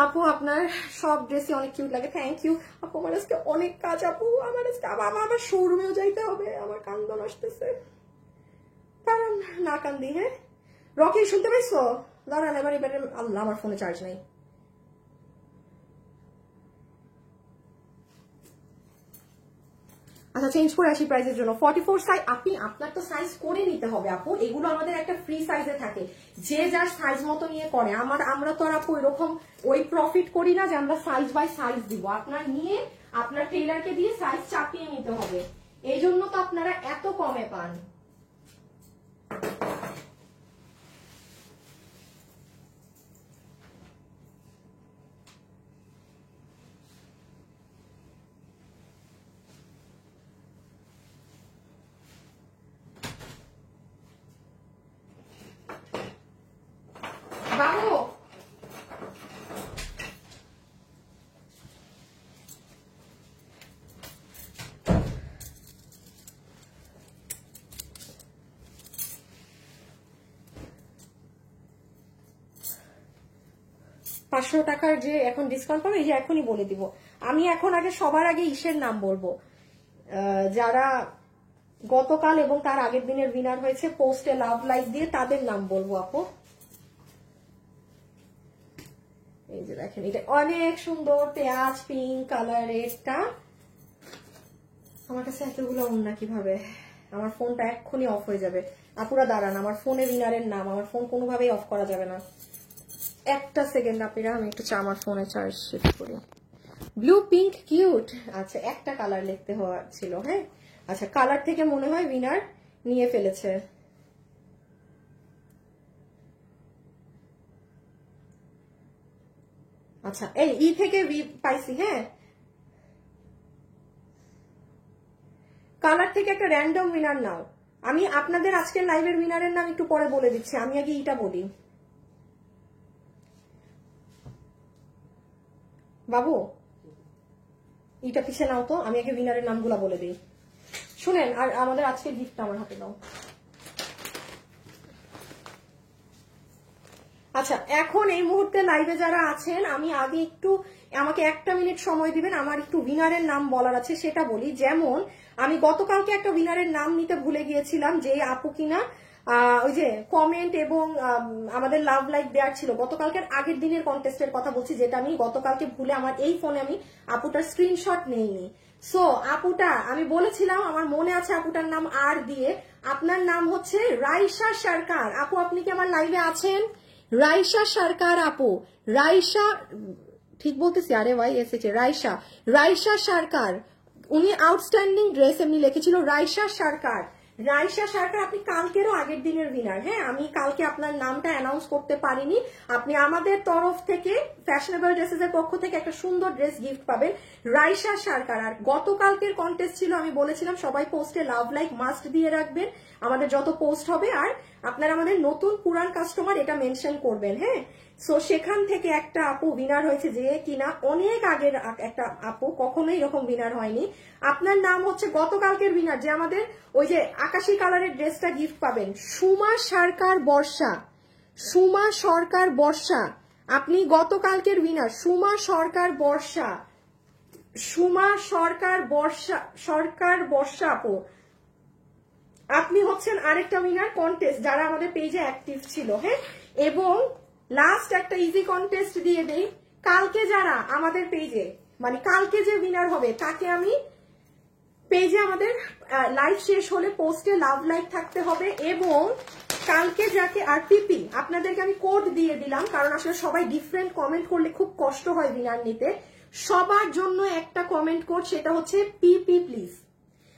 আপু আপনার সব ড্রেসই অনেক কিউট লাগে, থ্যাংক ইউ আপু। আমার আজকে অনেক কাজ আপু, আমার আজকে আমার শোরুমেও যাইতে হবে, আমার কান্দন আসতেছে। দাঁড়ান না কান্দি। হ্যাঁ রকি, শুনতে পাইছো? দাঁড়ান এবারে আল্লাহ, আমার ফোনে চার্জ নাই। আচ্ছা, চেঞ্জ করে আসি প্রাইসের জন্য। 44 সাইজ, আপনি আপনার তো সাইজ করে নিতে হবে আপু, এগুলো আমাদের একটা ফ্রি সাইজে থাকে, যে যার সাইজ মতো নিয়ে করে। আমরা তো আর আপু এরকম ওই প্রফিট করি না যে আমরা সাইজ বাই সাইজ দিব। আপনার নিয়ে আপনার টেইলারকে দিয়ে সাইজ চাপিয়ে নিতে হবে, এই জন্য তো আপনারা এত কমে পান। বাবু 500 টাকার যে এখন ডিসকাউন্ট পাবে, এই যে এখনই বলে দিব আমি। এখন আগে সবার আগে ইসের নাম বলবো, যারা গতকাল এবং তার আগের দিনের উইনার হয়েছে পোস্টে লাভ লাইক দিয়ে, তাদের নাম বলবো আপু। এই যে দেখেন, এটা অনেক সুন্দর পেঁয়াজ পিঙ্ক কালারেরটা। আমার কাছে এতগুলো ওড়না কিভাবে, আমার ফোনটা এক্ষুনি অফ হয়ে যাবে। আপুরা দাঁড়ান, আমার ফোনে উইনারের নাম, আমার ফোন কোনোভাবেই অফ করা যাবে না। একটা সেকেন্ড আপনারা, আমি একটু আমার ফোনে চার্জ শিফট করি। ব্লু পিঙ্ক কিউট, আচ্ছা একটা কালার লিখতে হওয়া ছিল। হ্যাঁ আচ্ছা, কালার থেকে মনে হয় উইনার নিয়ে ফেলেছে। আচ্ছা, এই ই থেকে ভি পাইছি। হ্যাঁ, কালার থেকে একটা র্যান্ডম উইনার নাও। আমি আপনাদের আজকের লাইভের উইনারের নাম একটু পরে বলে দিচ্ছি, আমি আগে ইটা বলি। বাবু ইটা পিছিয়ে নাও তো, আমি আগে উইনারের নামগুলো বলে দিই। শুনেন, আর আমাদের আজকে গিফট আমার হাতে দাও। আচ্ছা, এখন এই মুহূর্তে লাইভে যারা আছেন, আমি আগে একটু আমাকে 1 মিনিট সময় দিবেন, আমার একটু উইনারের নাম বলার আছে সেটা বলি। যেমন আমি গতকালকে একটা উইনারের নাম নিতে ভুলে গিয়েছিলাম, যে আপু কিনা ওই যে কমেন্ট এবং আমাদের লাভ লাইক দেওয়ার ছিল, গতকালকের আগের দিনের কন্টেস্টের কথা বলছি, যেটা আমি গতকালকে ভুলে আমার এই ফোনে আমি আপুটার স্ক্রিনশট নেইনি। সো আপুটা আমি বলেছিলাম, আমার মনে আছে আপুটার নাম আর দিয়ে, আপনার নাম হচ্ছে রাইসা সরকার। আপু আপনি কি আমার লাইভে আছেন? রাইসা সরকার আপু, রাইসা ঠিক বলতেছি, আরে ভাই এসেছে রাইসা, রাইসা সরকার। উনি আউটস্ট্যান্ডিং ড্রেস এমনি লিখেছিল রাইসা সরকার। রাইসা সরকার আপনি কালকেরও আগের দিনের উইনার। হ্যাঁ, আমি কালকে আপনার নামটা অ্যানাউন্স করতে পারিনি। আপনি আমাদের তরফ থেকে ফ্যাশনেবল ড্রেসেস এর পক্ষ থেকে একটা সুন্দর ড্রেস গিফট পাবেন, রাইসা সরকার। আর গতকালকের কন্টেস্ট ছিল, আমি বলেছিলাম সবাই পোস্টে লাভ লাইক মাস্ট দিয়ে রাখবেন আমাদের যত পোস্ট হবে, আর আপনারা আমাদের নতুন পুরান কাস্টমার এটা মেনশন করবেন। হ্যাঁ, সো সেখান থেকে একটা আপু উইনার হয়েছে, যে কিনা অনেক আগের একটা আপু, কখনোই এরকম উইনার হয়নি। আপনার নাম হচ্ছে গতকালকের উইনার, যে আমাদের ওই যে আকাশী কালারের ড্রেসটা গিফট পাবেন, সুমা সরকার বর্ষা। সুমা সরকার বর্ষা, আপনি গতকালকের উইনার, সুমা সরকার বর্ষা। সুমা সরকার বর্ষা, সরকার বর্ষা আপু আপনি হচ্ছেন আরেকটা উইনার কন্টেস্ট যারা আমাদের পেজে অ্যাক্টিভ ছিল। হ্যাঁ, এবং লাস্ট একটা ইজি কন্টেস্ট দিয়ে দেই, কালকে যারা আমাদের পেজে, মানে কালকে যে উইনার হবে তাকে আমি পেজে আমাদের লাইভ শেষ হলে পোস্টে লাভ লাইক থাকতে হবে, এবং কালকে যাকে, আর পিপি আপনাদেরকে আমি কোড দিয়ে দিলাম, কারণ আসলে সবাই ডিফারেন্ট কমেন্ট করলে খুব কষ্ট হয় উইনার নিতে। সবার জন্য একটা কমেন্ট কোড, সেটা হচ্ছে পিপি প্লিজ।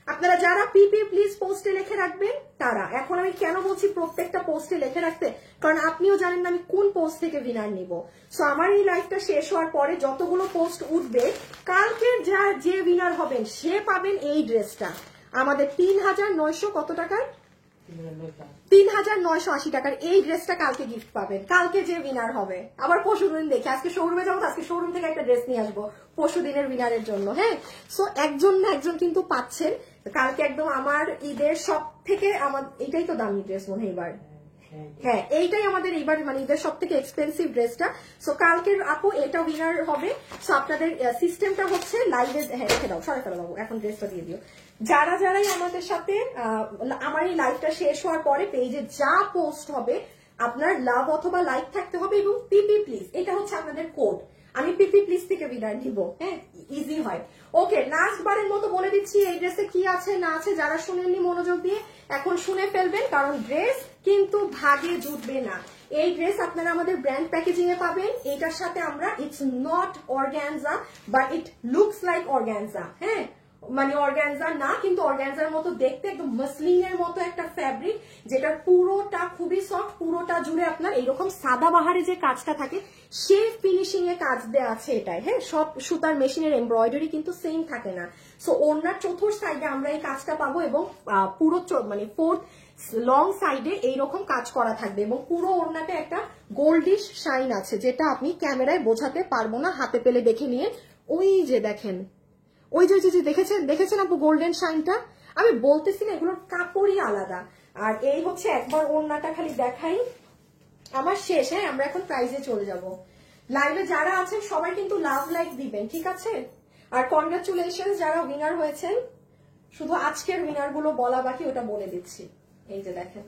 আপনারা যারা পিপি প্লিজ পোস্টে লিখে রাখবেন তারা, এখন আমি কেন বলছি প্রত্যেকটা পোস্টে লিখে রাখতে, কারণ আপনিও জানেন না আমি কোন পোস্ট থেকে উইনার নিব। সো আমার এই লাইভটা শেষ হওয়ার পরে যতগুলো পোস্ট উঠবে, কালকে যে উইনার হবেন সে পাবেন এই ড্রেসটা আমাদের 3900 কত টাকার, 3980 টাকার এই ড্রেসটা কালকে গিফট পাবেন, কালকে যে উইনার হবে। আবার পরশুদিন দেখি, আজকে শোরুমে যাবো, আজকে শোরুম থেকে একটা ড্রেস নিয়ে আসবো পরশুদিনের উইনারের জন্য। হ্যাঁ, সো একজন না একজন কিন্তু পাচ্ছেন কালকে। একদম আমার ঈদের সব থেকে, আমার এটাই তো দামি ড্রেস মনে হয় এবার। হ্যাঁ, এইটাই আমাদের এইবার মানে ঈদের সব থেকে এক্সপেন্সিভ ড্রেসটা। সো কালকের আপু এটা উইনার হবে। সো আপনাদের সিস্টেমটা হচ্ছে লাইভে, হ্যাঁ রেখে দাও, সরে ফেলো বাবু, এখন ড্রেসটা দিয়ে দিও। যারাই আমাদের সাথে আমার এই লাইভটা শেষ হওয়ার পরে পেজে যা পোস্ট হবে আপনার লাভ অথবা লাইক থাকতে হবে, এবং পিপি প্লিজ, এটা হচ্ছে আপনাদের কোড। আমি পিপি প্লিজ থেকে উইনার নিব। হ্যাঁ, ইজি হয়। ওকে, লাস্ট বারের মতো বলে দিচ্ছি এই ড্রেসে কি আছে না আছে, যারা শুনেননি মনোযোগ দিয়ে এখন শুনে ফেলবেন, কারণ ড্রেস কিন্তু ভাগে জুটবে না। এই ড্রেস আপনারা আমাদের ব্র্যান্ড প্যাকেজিং এ পাবেন। এটার সাথে আমরা, it's not organza but it looks like organza. হ্যাঁ, মানে অর্গানজা না, কিন্তু অর্গানজার মতো দেখতে, একদম মসলিনের মতো একটা ফ্যাব্রিক, যেটা পুরোটা খুবই সফট, পুরোটা জুড়ে আপনার এইরকম সাদা বাহারে যে কাজটা থাকে সেই ফিনিশিং এ কাজ দেওয়া আছে এটাই। হ্যাঁ, সব সুতার মেশিনের এমব্রয়ডারি কিন্তু সেম থাকে না। সো ওনার চতুর্থ সাইডে আমরা এই কাজটা পাবো, এবং পুরো মানে ফোর্থ লং সাইডে এইরকম কাজ করা থাকবে, এবং পুরো ওড়নাতে একটা গোল্ডিশ শাইন আছে, যেটা আপনি ক্যামেরায় বোঝাতে পারবো না, হাতে পেলে দেখে নিয়ে। ওই যে দেখেন, ওই যে দেখেছেন আপু গোল্ডেন শাইনটা, আমি বলতেছি না, এগুলোর কাপড়ই আলাদা। আর এই হচ্ছে, একবার ওড়নাটা খালি দেখাই, আমার শেষ। হ্যাঁ, আমরা এখন প্রাইজে চলে যাব। লাইভে যারা আছেন সবাই কিন্তু লাভ লাইক দিবেন, ঠিক আছে? আর কনগ্রাচুলেশন যারা উইনার হয়েছেন, শুধু আজকের উইনার গুলো বলা বাকি, ওটা বলে দিচ্ছি। এই যে দেখেন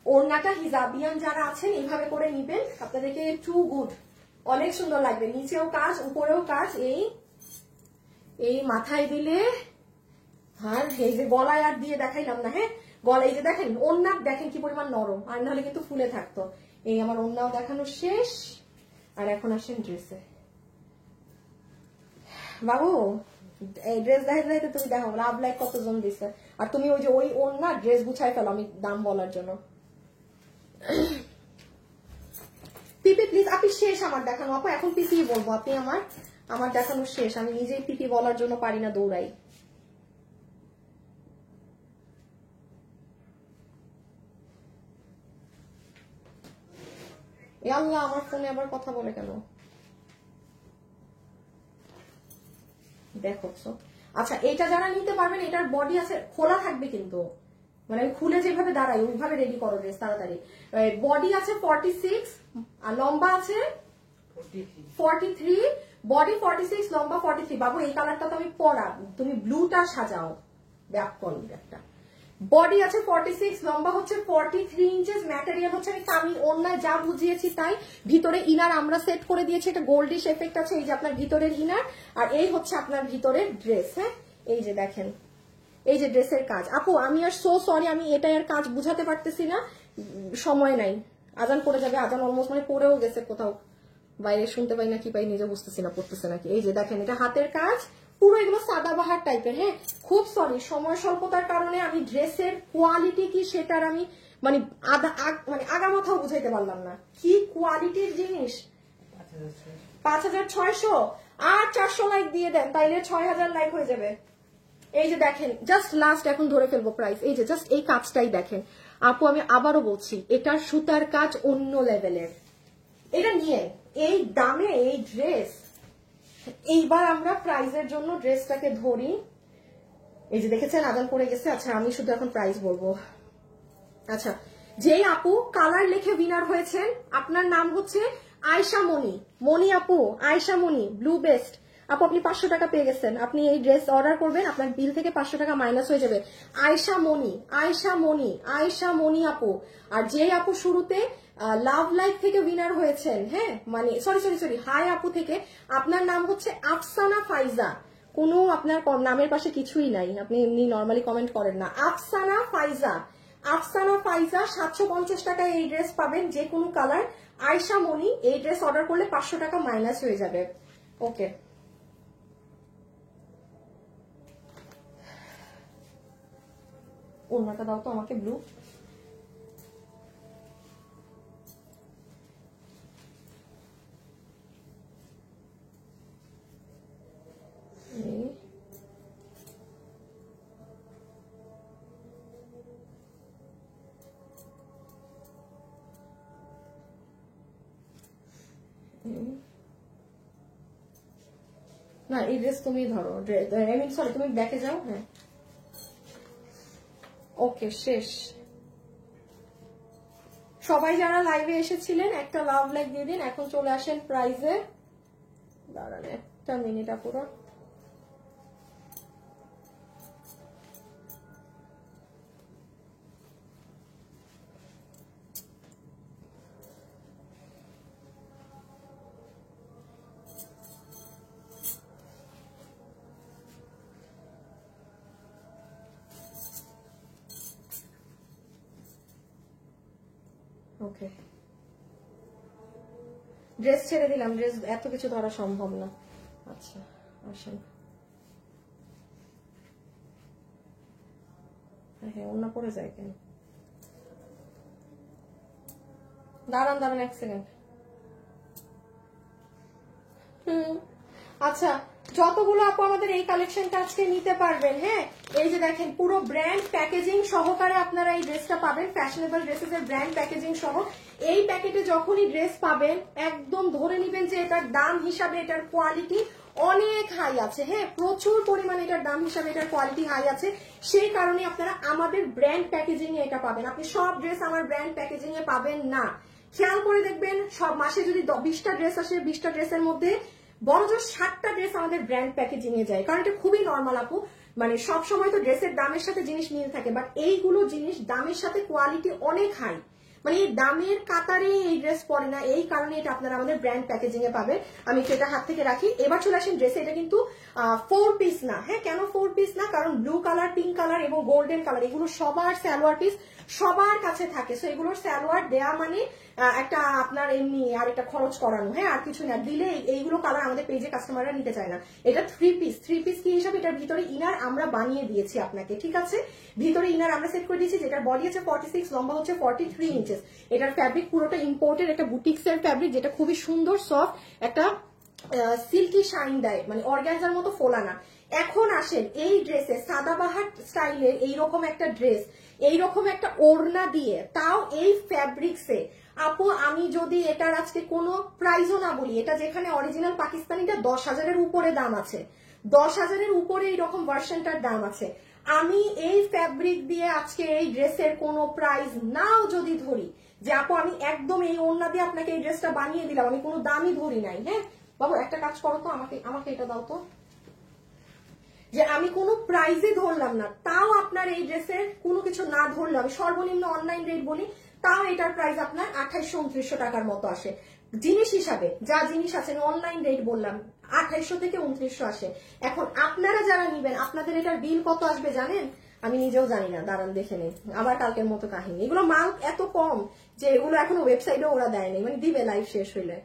ওড়নাটা, হিজাবিয়ান যারা আছেন এইভাবে করে নিবেন, আপনাদেরকে টু গুড, অনেক সুন্দর লাগবে। নিচেও কাজ, উপরেও কাজ, এই মাথায় দিলে, আর এই যে গলায় আর দিয়ে দেখাইলাম না। হ্যাঁ, গলায় যে দেখেন, ওড়না দেখেন কি পরিমাণ নরম, আর নাহলে কিন্তু ফুলে থাকতো। এই আমার ওড়নাও দেখানো শেষ, আর এখন আসেন ড্রেসে। বাবু এই ড্রেস দেখাইতে তুমি দেখো লাভ লাইক কতজন দিচ্ছে, আর তুমি ওই যে ওই ওড়না ড্রেস গুছাই ফেলো আমি দাম বলার জন্য। পিপি প্লিজ, আপনি শেষ আমার দেখানো আপু, এখন পিপি বলবো। আপনি আমার দেখানো শেষ, আমি নিজেই পিপি বলার জন্য পারি না, দৌড়াই। আল্লাহ, আমার ফোনে আবার কথা বলে কেন দেখো। আচ্ছা, এটা যারা নিতে পারবেন, এটার বডি আছে, খোলা থাকবে কিন্তু, মানে আমি খুলে যেভাবে দাঁড়াই ওইভাবে রেডি করো ড্রেস তাড়াতাড়ি। বডি আছে 46 আর লম্বা আছে 43, বডি 46, লম্বা 43। বাবু এই কালারটা তো আমি পরা, তুমি ব্লুটা সাজাও, ব্যাক করো একটা। বডি আছে 46, লম্বা হচ্ছে 43 ইঞ্চেস, ম্যাটেরিয়াল হচ্ছে আমি কামি ওড়নায় যা বুঝিয়েছি তাই। ভিতরে ইনার আমরা সেট করে দিয়েছি, এটা গোল্ডিশ এফেক্ট আছে, এই যে আপনার ভিতরের ইনার, আর এই হচ্ছে আপনার ভিতরের ড্রেস। হ্যাঁ, এই যে দেখেন, এই যে ড্রেসের কাজ। আপু আমি আর সো সরি, আমি এটাই আর কাজ বুঝাতে পারতেছি না, সময় নাই, আজান পড়ে যাবে, আজান অলমোস্ট মানে পড়েও গেছে কোথাও, বাইরে শুনতে পাই না কি পাই নিজে বুঝতেছি না পড়তেছে নাকি। এই যে দেখেন এটা হাতের কাজ, পুরো এগুলো সাদাবাহার টাইপের। হ্যাঁ খুব সরি, সময় স্বল্পতার কারণে আমি ড্রেসের কোয়ালিটি কি সেটার আমি মানে আগা মাথাও বুঝাইতে পারলাম না, কি কোয়ালিটির জিনিস। 5600 আর 400 লাইক দিয়ে দেন, তাইলে 6000 লাইক হয়ে যাবে। এই যে দেখেন, জাস্ট লাস্ট এখন ধরে ফেলবো প্রাইস। এই যে জাস্ট এই কাজটাই দেখেন আপু, আমি আবারও বলছি এটার সুতার কাজ অন্য লেভেলের। এটা নিয়ে এই দামে এই ড্রেস, এইবার আমরা প্রাইজের জন্য ড্রেসটাকে ধরি। এই যে দেখেছেন আদান পড়ে গেছে। আচ্ছা আমি শুধু এখন প্রাইস বলবো। আচ্ছা, যেই আপু কালার লিখে উইনার হয়েছেন, আপনার নাম হচ্ছে আয়শা মনি। মনি আপু, আয়শা মনি, ব্লু বেস্ট আপু, আপনি 500 টাকা পেয়ে গেছেন। আপনি এই ড্রেস অর্ডার করবেন, আপনার বিল থেকে 500 টাকা মাইনাস হয়ে যাবে। আয়শা মনি, আয়শা মনি, আয়শা মনি আপু। আর যেই আপু শুরুতে লাভ লাইফ থেকে উইনার হয়েছেন, হ্যাঁ মানে সরি হাই আপু থেকে, আপনার নাম হচ্ছে আফসানা ফাইজা। কোনো আপনার নামের পাশে কিছুই নাই, আপনি এমনি নর্মালি কমেন্ট করেন না। আফসানা ফাইজা, আফসানা ফাইজা 750 টাকায় এই ড্রেস পাবেন, যে কোনো কালার। আয়শা মনি, এই ড্রেস অর্ডার করলে 500 টাকা মাইনাস হয়ে যাবে। ওকে, ওড়নাটা দাও তো আমাকে, ব্লু। না এই ড্রেস তুমি ধরো, সরি তুমি ব্যাকে যাও। হ্যাঁ ওকে, শেষ। সবাই যারা লাইভে এসেছিলেন একটা লাভ লাইক দিয়ে দিন। এখন চলে আসেন প্রাইজে। দাঁড়ান একটা মিনিট পুরো। ওকে, ড্রেস ছেড়ে দিলাম, ড্রেস এত কিছু ধরা সম্ভব না। আচ্ছা আসেন। হ্যাঁ ওনা পড়ে যায় কেন, দাঁড়ান দাঁড়ান এক সেকেন্ড। আচ্ছা, যতগুলো আপু আমাদের এই কালেকশনটা আজকে নিতে পারবেন, হ্যাঁ এই যে দেখেন পুরো ব্র্যান্ড প্যাকেজিং সহকারে আপনারা এই ড্রেসটা পাবেন, ফ্যাশনেবল ড্রেসেস এর ব্র্যান্ড প্যাকেজিং সহ। এই প্যাকেটে যখনই ড্রেস পাবেন একদম ধরে নিবেন যে এটার দাম হিসাবে এটার কোয়ালিটি অনেক হাই আছে। হ্যাঁ প্রচুর পরিমাণে এটার দাম হিসাবে এটার কোয়ালিটি হাই আছে, সেই কারণে আপনারা আমাদের ব্র্যান্ড প্যাকেজিং এ এটা পাবেন। আপনি সব ড্রেস আমার ব্র্যান্ড প্যাকেজিং এ পাবেন না। খেয়াল করে দেখবেন, সব মাসে যদি 20টা ড্রেস আসে, 20টা ড্রেসের মধ্যে বড়জোর 60টা ড্রেস আমাদের ব্র্যান্ড প্যাকেজিং এ যায়, কারণ এটা খুবই নর্মাল আপু। মানে সব সময় তো ড্রেসের দামের সাথে জিনিস মিল থাকে, বাট এইগুলো জিনিস দামের সাথে কোয়ালিটি অনেক হাই, মানে এই দামের কাতারে এই ড্রেস পরে না, এই কারণে এটা আপনারা আমাদের ব্র্যান্ড প্যাকেজিং এ পাবেন। আমি সেটা হাত থেকে রাখি। এবার চলে আসেন ড্রেসে। এটা কিন্তু 4 পিস না। হ্যাঁ কেন 4 পিস না, কারণ ব্লু কালার, পিঙ্ক কালার এবং গোল্ডেন কালার এগুলো সবার সালোয়ার পিস সবার কাছে থাকে। সো এগুলোর সালোয়ার দেয়া মানে একটা আপনার এমনি আর একটা খরচ করানো, হ্যাঁ আর কিছু না। দিলে এইগুলো কালার আমাদের পেজে কাস্টমাররা নিতে চায় না। এটা 3 পিস। 3 পিস কি হিসাবে, এটার ভিতরে ইনার আমরা বানিয়ে দিয়েছি আপনাকে, ঠিক আছে। ভিতরে ইনার আমরা সেট করে দিয়েছি, যেটার বডি হচ্ছে 46, লম্বা হচ্ছে 43 ইঞ্চেস। এটার ফ্যাব্রিক পুরোটা ইম্পোর্টেড একটা বুটিক্সের ফ্যাব্রিক, যেটা খুবই সুন্দর সফট, একটা সিল্কি শাইন দেয়, মানে অর্গানজার মতো ফোলানা। এখন আসেন এই ড্রেসে সাদাবাহার স্টাইলের এইরকম একটা ড্রেস, এইরকম একটা ওড়না দিয়ে, তাও এই ফ্যাব্রিক্সে। আপু আমি যদি এটার আজকে কোনো প্রাইসও না বলি, এটা যেখানে অরিজিনাল পাকিস্তানিটা 10,000-এর উপরে দাম আছে, 10,000-এর উপরে এইরকম ভার্সনটার দাম আছে। আমি এই ফ্যাব্রিক দিয়ে আজকে এই ড্রেসের কোনো প্রাইস নাও যদি ধরি, যে আপু আমি একদম এই ওড়না দিয়ে আপনাকে এই ড্রেসটা বানিয়ে দিলাম, আমি কোনো দামই ধরি নাই। হ্যাঁ বাবু একটা কাজ করো তো, আমাকে এটা দাও তো, যে আমি কোনো প্রাইজে ধরলাম না, তাও আপনার এই ড্রেসের কোনো কিছু না ধরলে, আমি সর্বনিম্ন অনলাইন রেট বলি, তাও এটার প্রাইস আপনার 2800-2900 টাকার মতো আসে। জিনিস হিসাবে যা জিনিস আছে, অনলাইন রেট বললাম 2800 থেকে 2900 আসে। এখন আপনারা যারা নিবেন আপনাদের এটার বিল কত আসবে জানেন? আমি নিজেও জানি না, দাঁড়ান দেখে নেই। আবার কালকের মতো কাহিনী, এগুলো মাল এত কম যে এগুলো এখনো ওয়েবসাইটে ওরা দেয়নি, মানে দিবে লাইভ শেষ হইলে।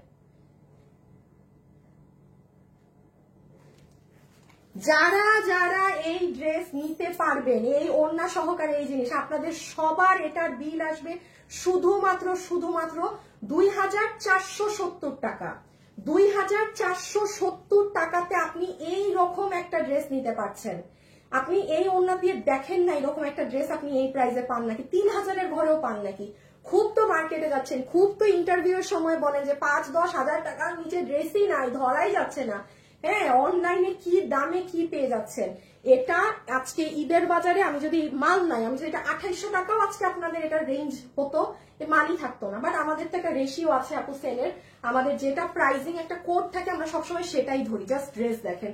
যারা যারা এই ড্রেস নিতে পারবেন, এই ওড়না সহকারে এই জিনিস, আপনাদের সবার এটার বিল আসবে শুধুমাত্র 2470 টাকা। 2470 টাকাতে আপনি এই রকম একটা ড্রেস নিতে পারছেন। আপনি এই ওড়না দিয়ে দেখেন না এরকম একটা ড্রেস আপনি এই প্রাইসে পান নাকি, 3000-এর ঘরেও পান নাকি। খুব তো মার্কেটে যাচ্ছেন, খুব তো ইন্টারভিউর সময় বলেন যে 5-10 হাজার টাকার নিচে ড্রেসই নাই, ধরাই যাচ্ছে না। হ্যাঁ, অনলাইনে কি দামে কি পেয়ে যাচ্ছেন। এটা আজকে ঈদের বাজারে আমি যদি মাল নাই, আমি যদি এটা 2800 টাকাও আজকে আপনাদের এটা রেঞ্জ হতো, মালই থাকতো না। বাট আমাদের তো একটা রেশিও আছে আপু সেলের, আমাদের যেটা প্রাইসিং একটা কোড থাকে আমরা সবসময় সেটাই ধরি। জাস্ট ড্রেস দেখেন,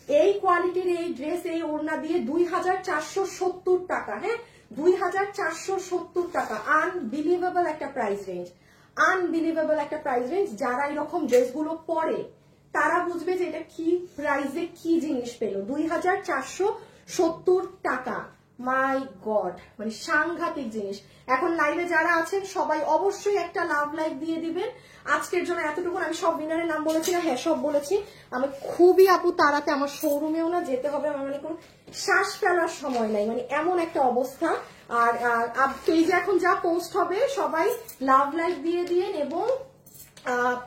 এই কোয়ালিটির এই ড্রেস এই ওড়না দিয়ে 2470 টাকা। হ্যাঁ, 2470 টাকা। আনবিলিভেবল একটা প্রাইস রেঞ্জ, আনবিলিভেবল একটা প্রাইস রেঞ্জ। যারা এরকম ড্রেসগুলো পরে তারা বুঝবে যে এটা কি প্রাইসে কি জিনিস পেল। 2470 টাকা, মাই গড, মানে সাংঘাতিক জিনিস। এখন লাইভে যারা আছেন সবাই অবশ্যই একটা লাভ লাইক দিয়ে দিবেন। আজকের জন্য এতটুকু। আমি সব উইনারের নাম বলেছি না? হ্যাঁ, সব বলেছি। আমি খুবই আপু তাড়াতে আমার শোরুমেও না যেতে হবে, আমার মানে কোনো শ্বাস ফেলার সময় নাই, মানে এমন একটা অবস্থা। আর পেজে এখন যা পোস্ট হবে সবাই লাভ লাইক দিয়ে দিয়েন এবং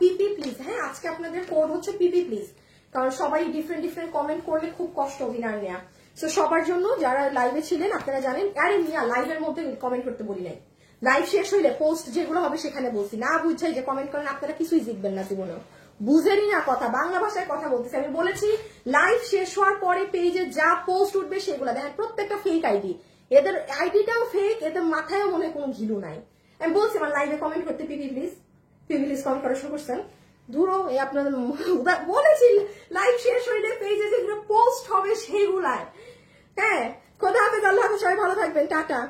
পিপি প্লিজ। হ্যাঁ, আজকে আপনাদের কোড হচ্ছে পিপি প্লিজ, কারণ সবাই ডিফারেন্ট কমেন্ট করলে খুব কষ্ট উইনার নেয়া। সো সবার জন্য যারা লাইভে ছিলেন আপনারা জানেন। আরে মিয়া, লাইভের মধ্যে কমেন্ট করতে বলি নাই, লাইভ শেষ হইলে পোস্ট যেগুলো হবে সেখানে বলছি। না বুঝছাই যে কমেন্ট করেন আপনারা কিছুই জিতবেন না জীবনেও, বুঝেনি না কথা। বাংলা ভাষায় কথা বলতেছি। আমি বলেছি লাইভ শেষ হওয়ার পরে পেজে যা পোস্ট উঠবে সেগুলো দেখেন, প্রত্যেকটা ফেক আইডি, এদের আইডিটাও ফেক, এদের মাথায়ও মনে কোনো ঘিলু নাই। আমি বলছি আমার লাইভে কমেন্ট করতে পিপি প্লিজ, প্রিভিলেজ কমেন্ট করা শুরু করছেন। ধুরো, এই আপনাদের বলেছি লাইভ শেষ হইলে পেজে যেগুলো পোস্ট হবে সেগুলায়। হ্যাঁ, খোদা হাফেজ, আল্লাহ হাফেজ, সবাই ভালো থাকবেন, টাটা।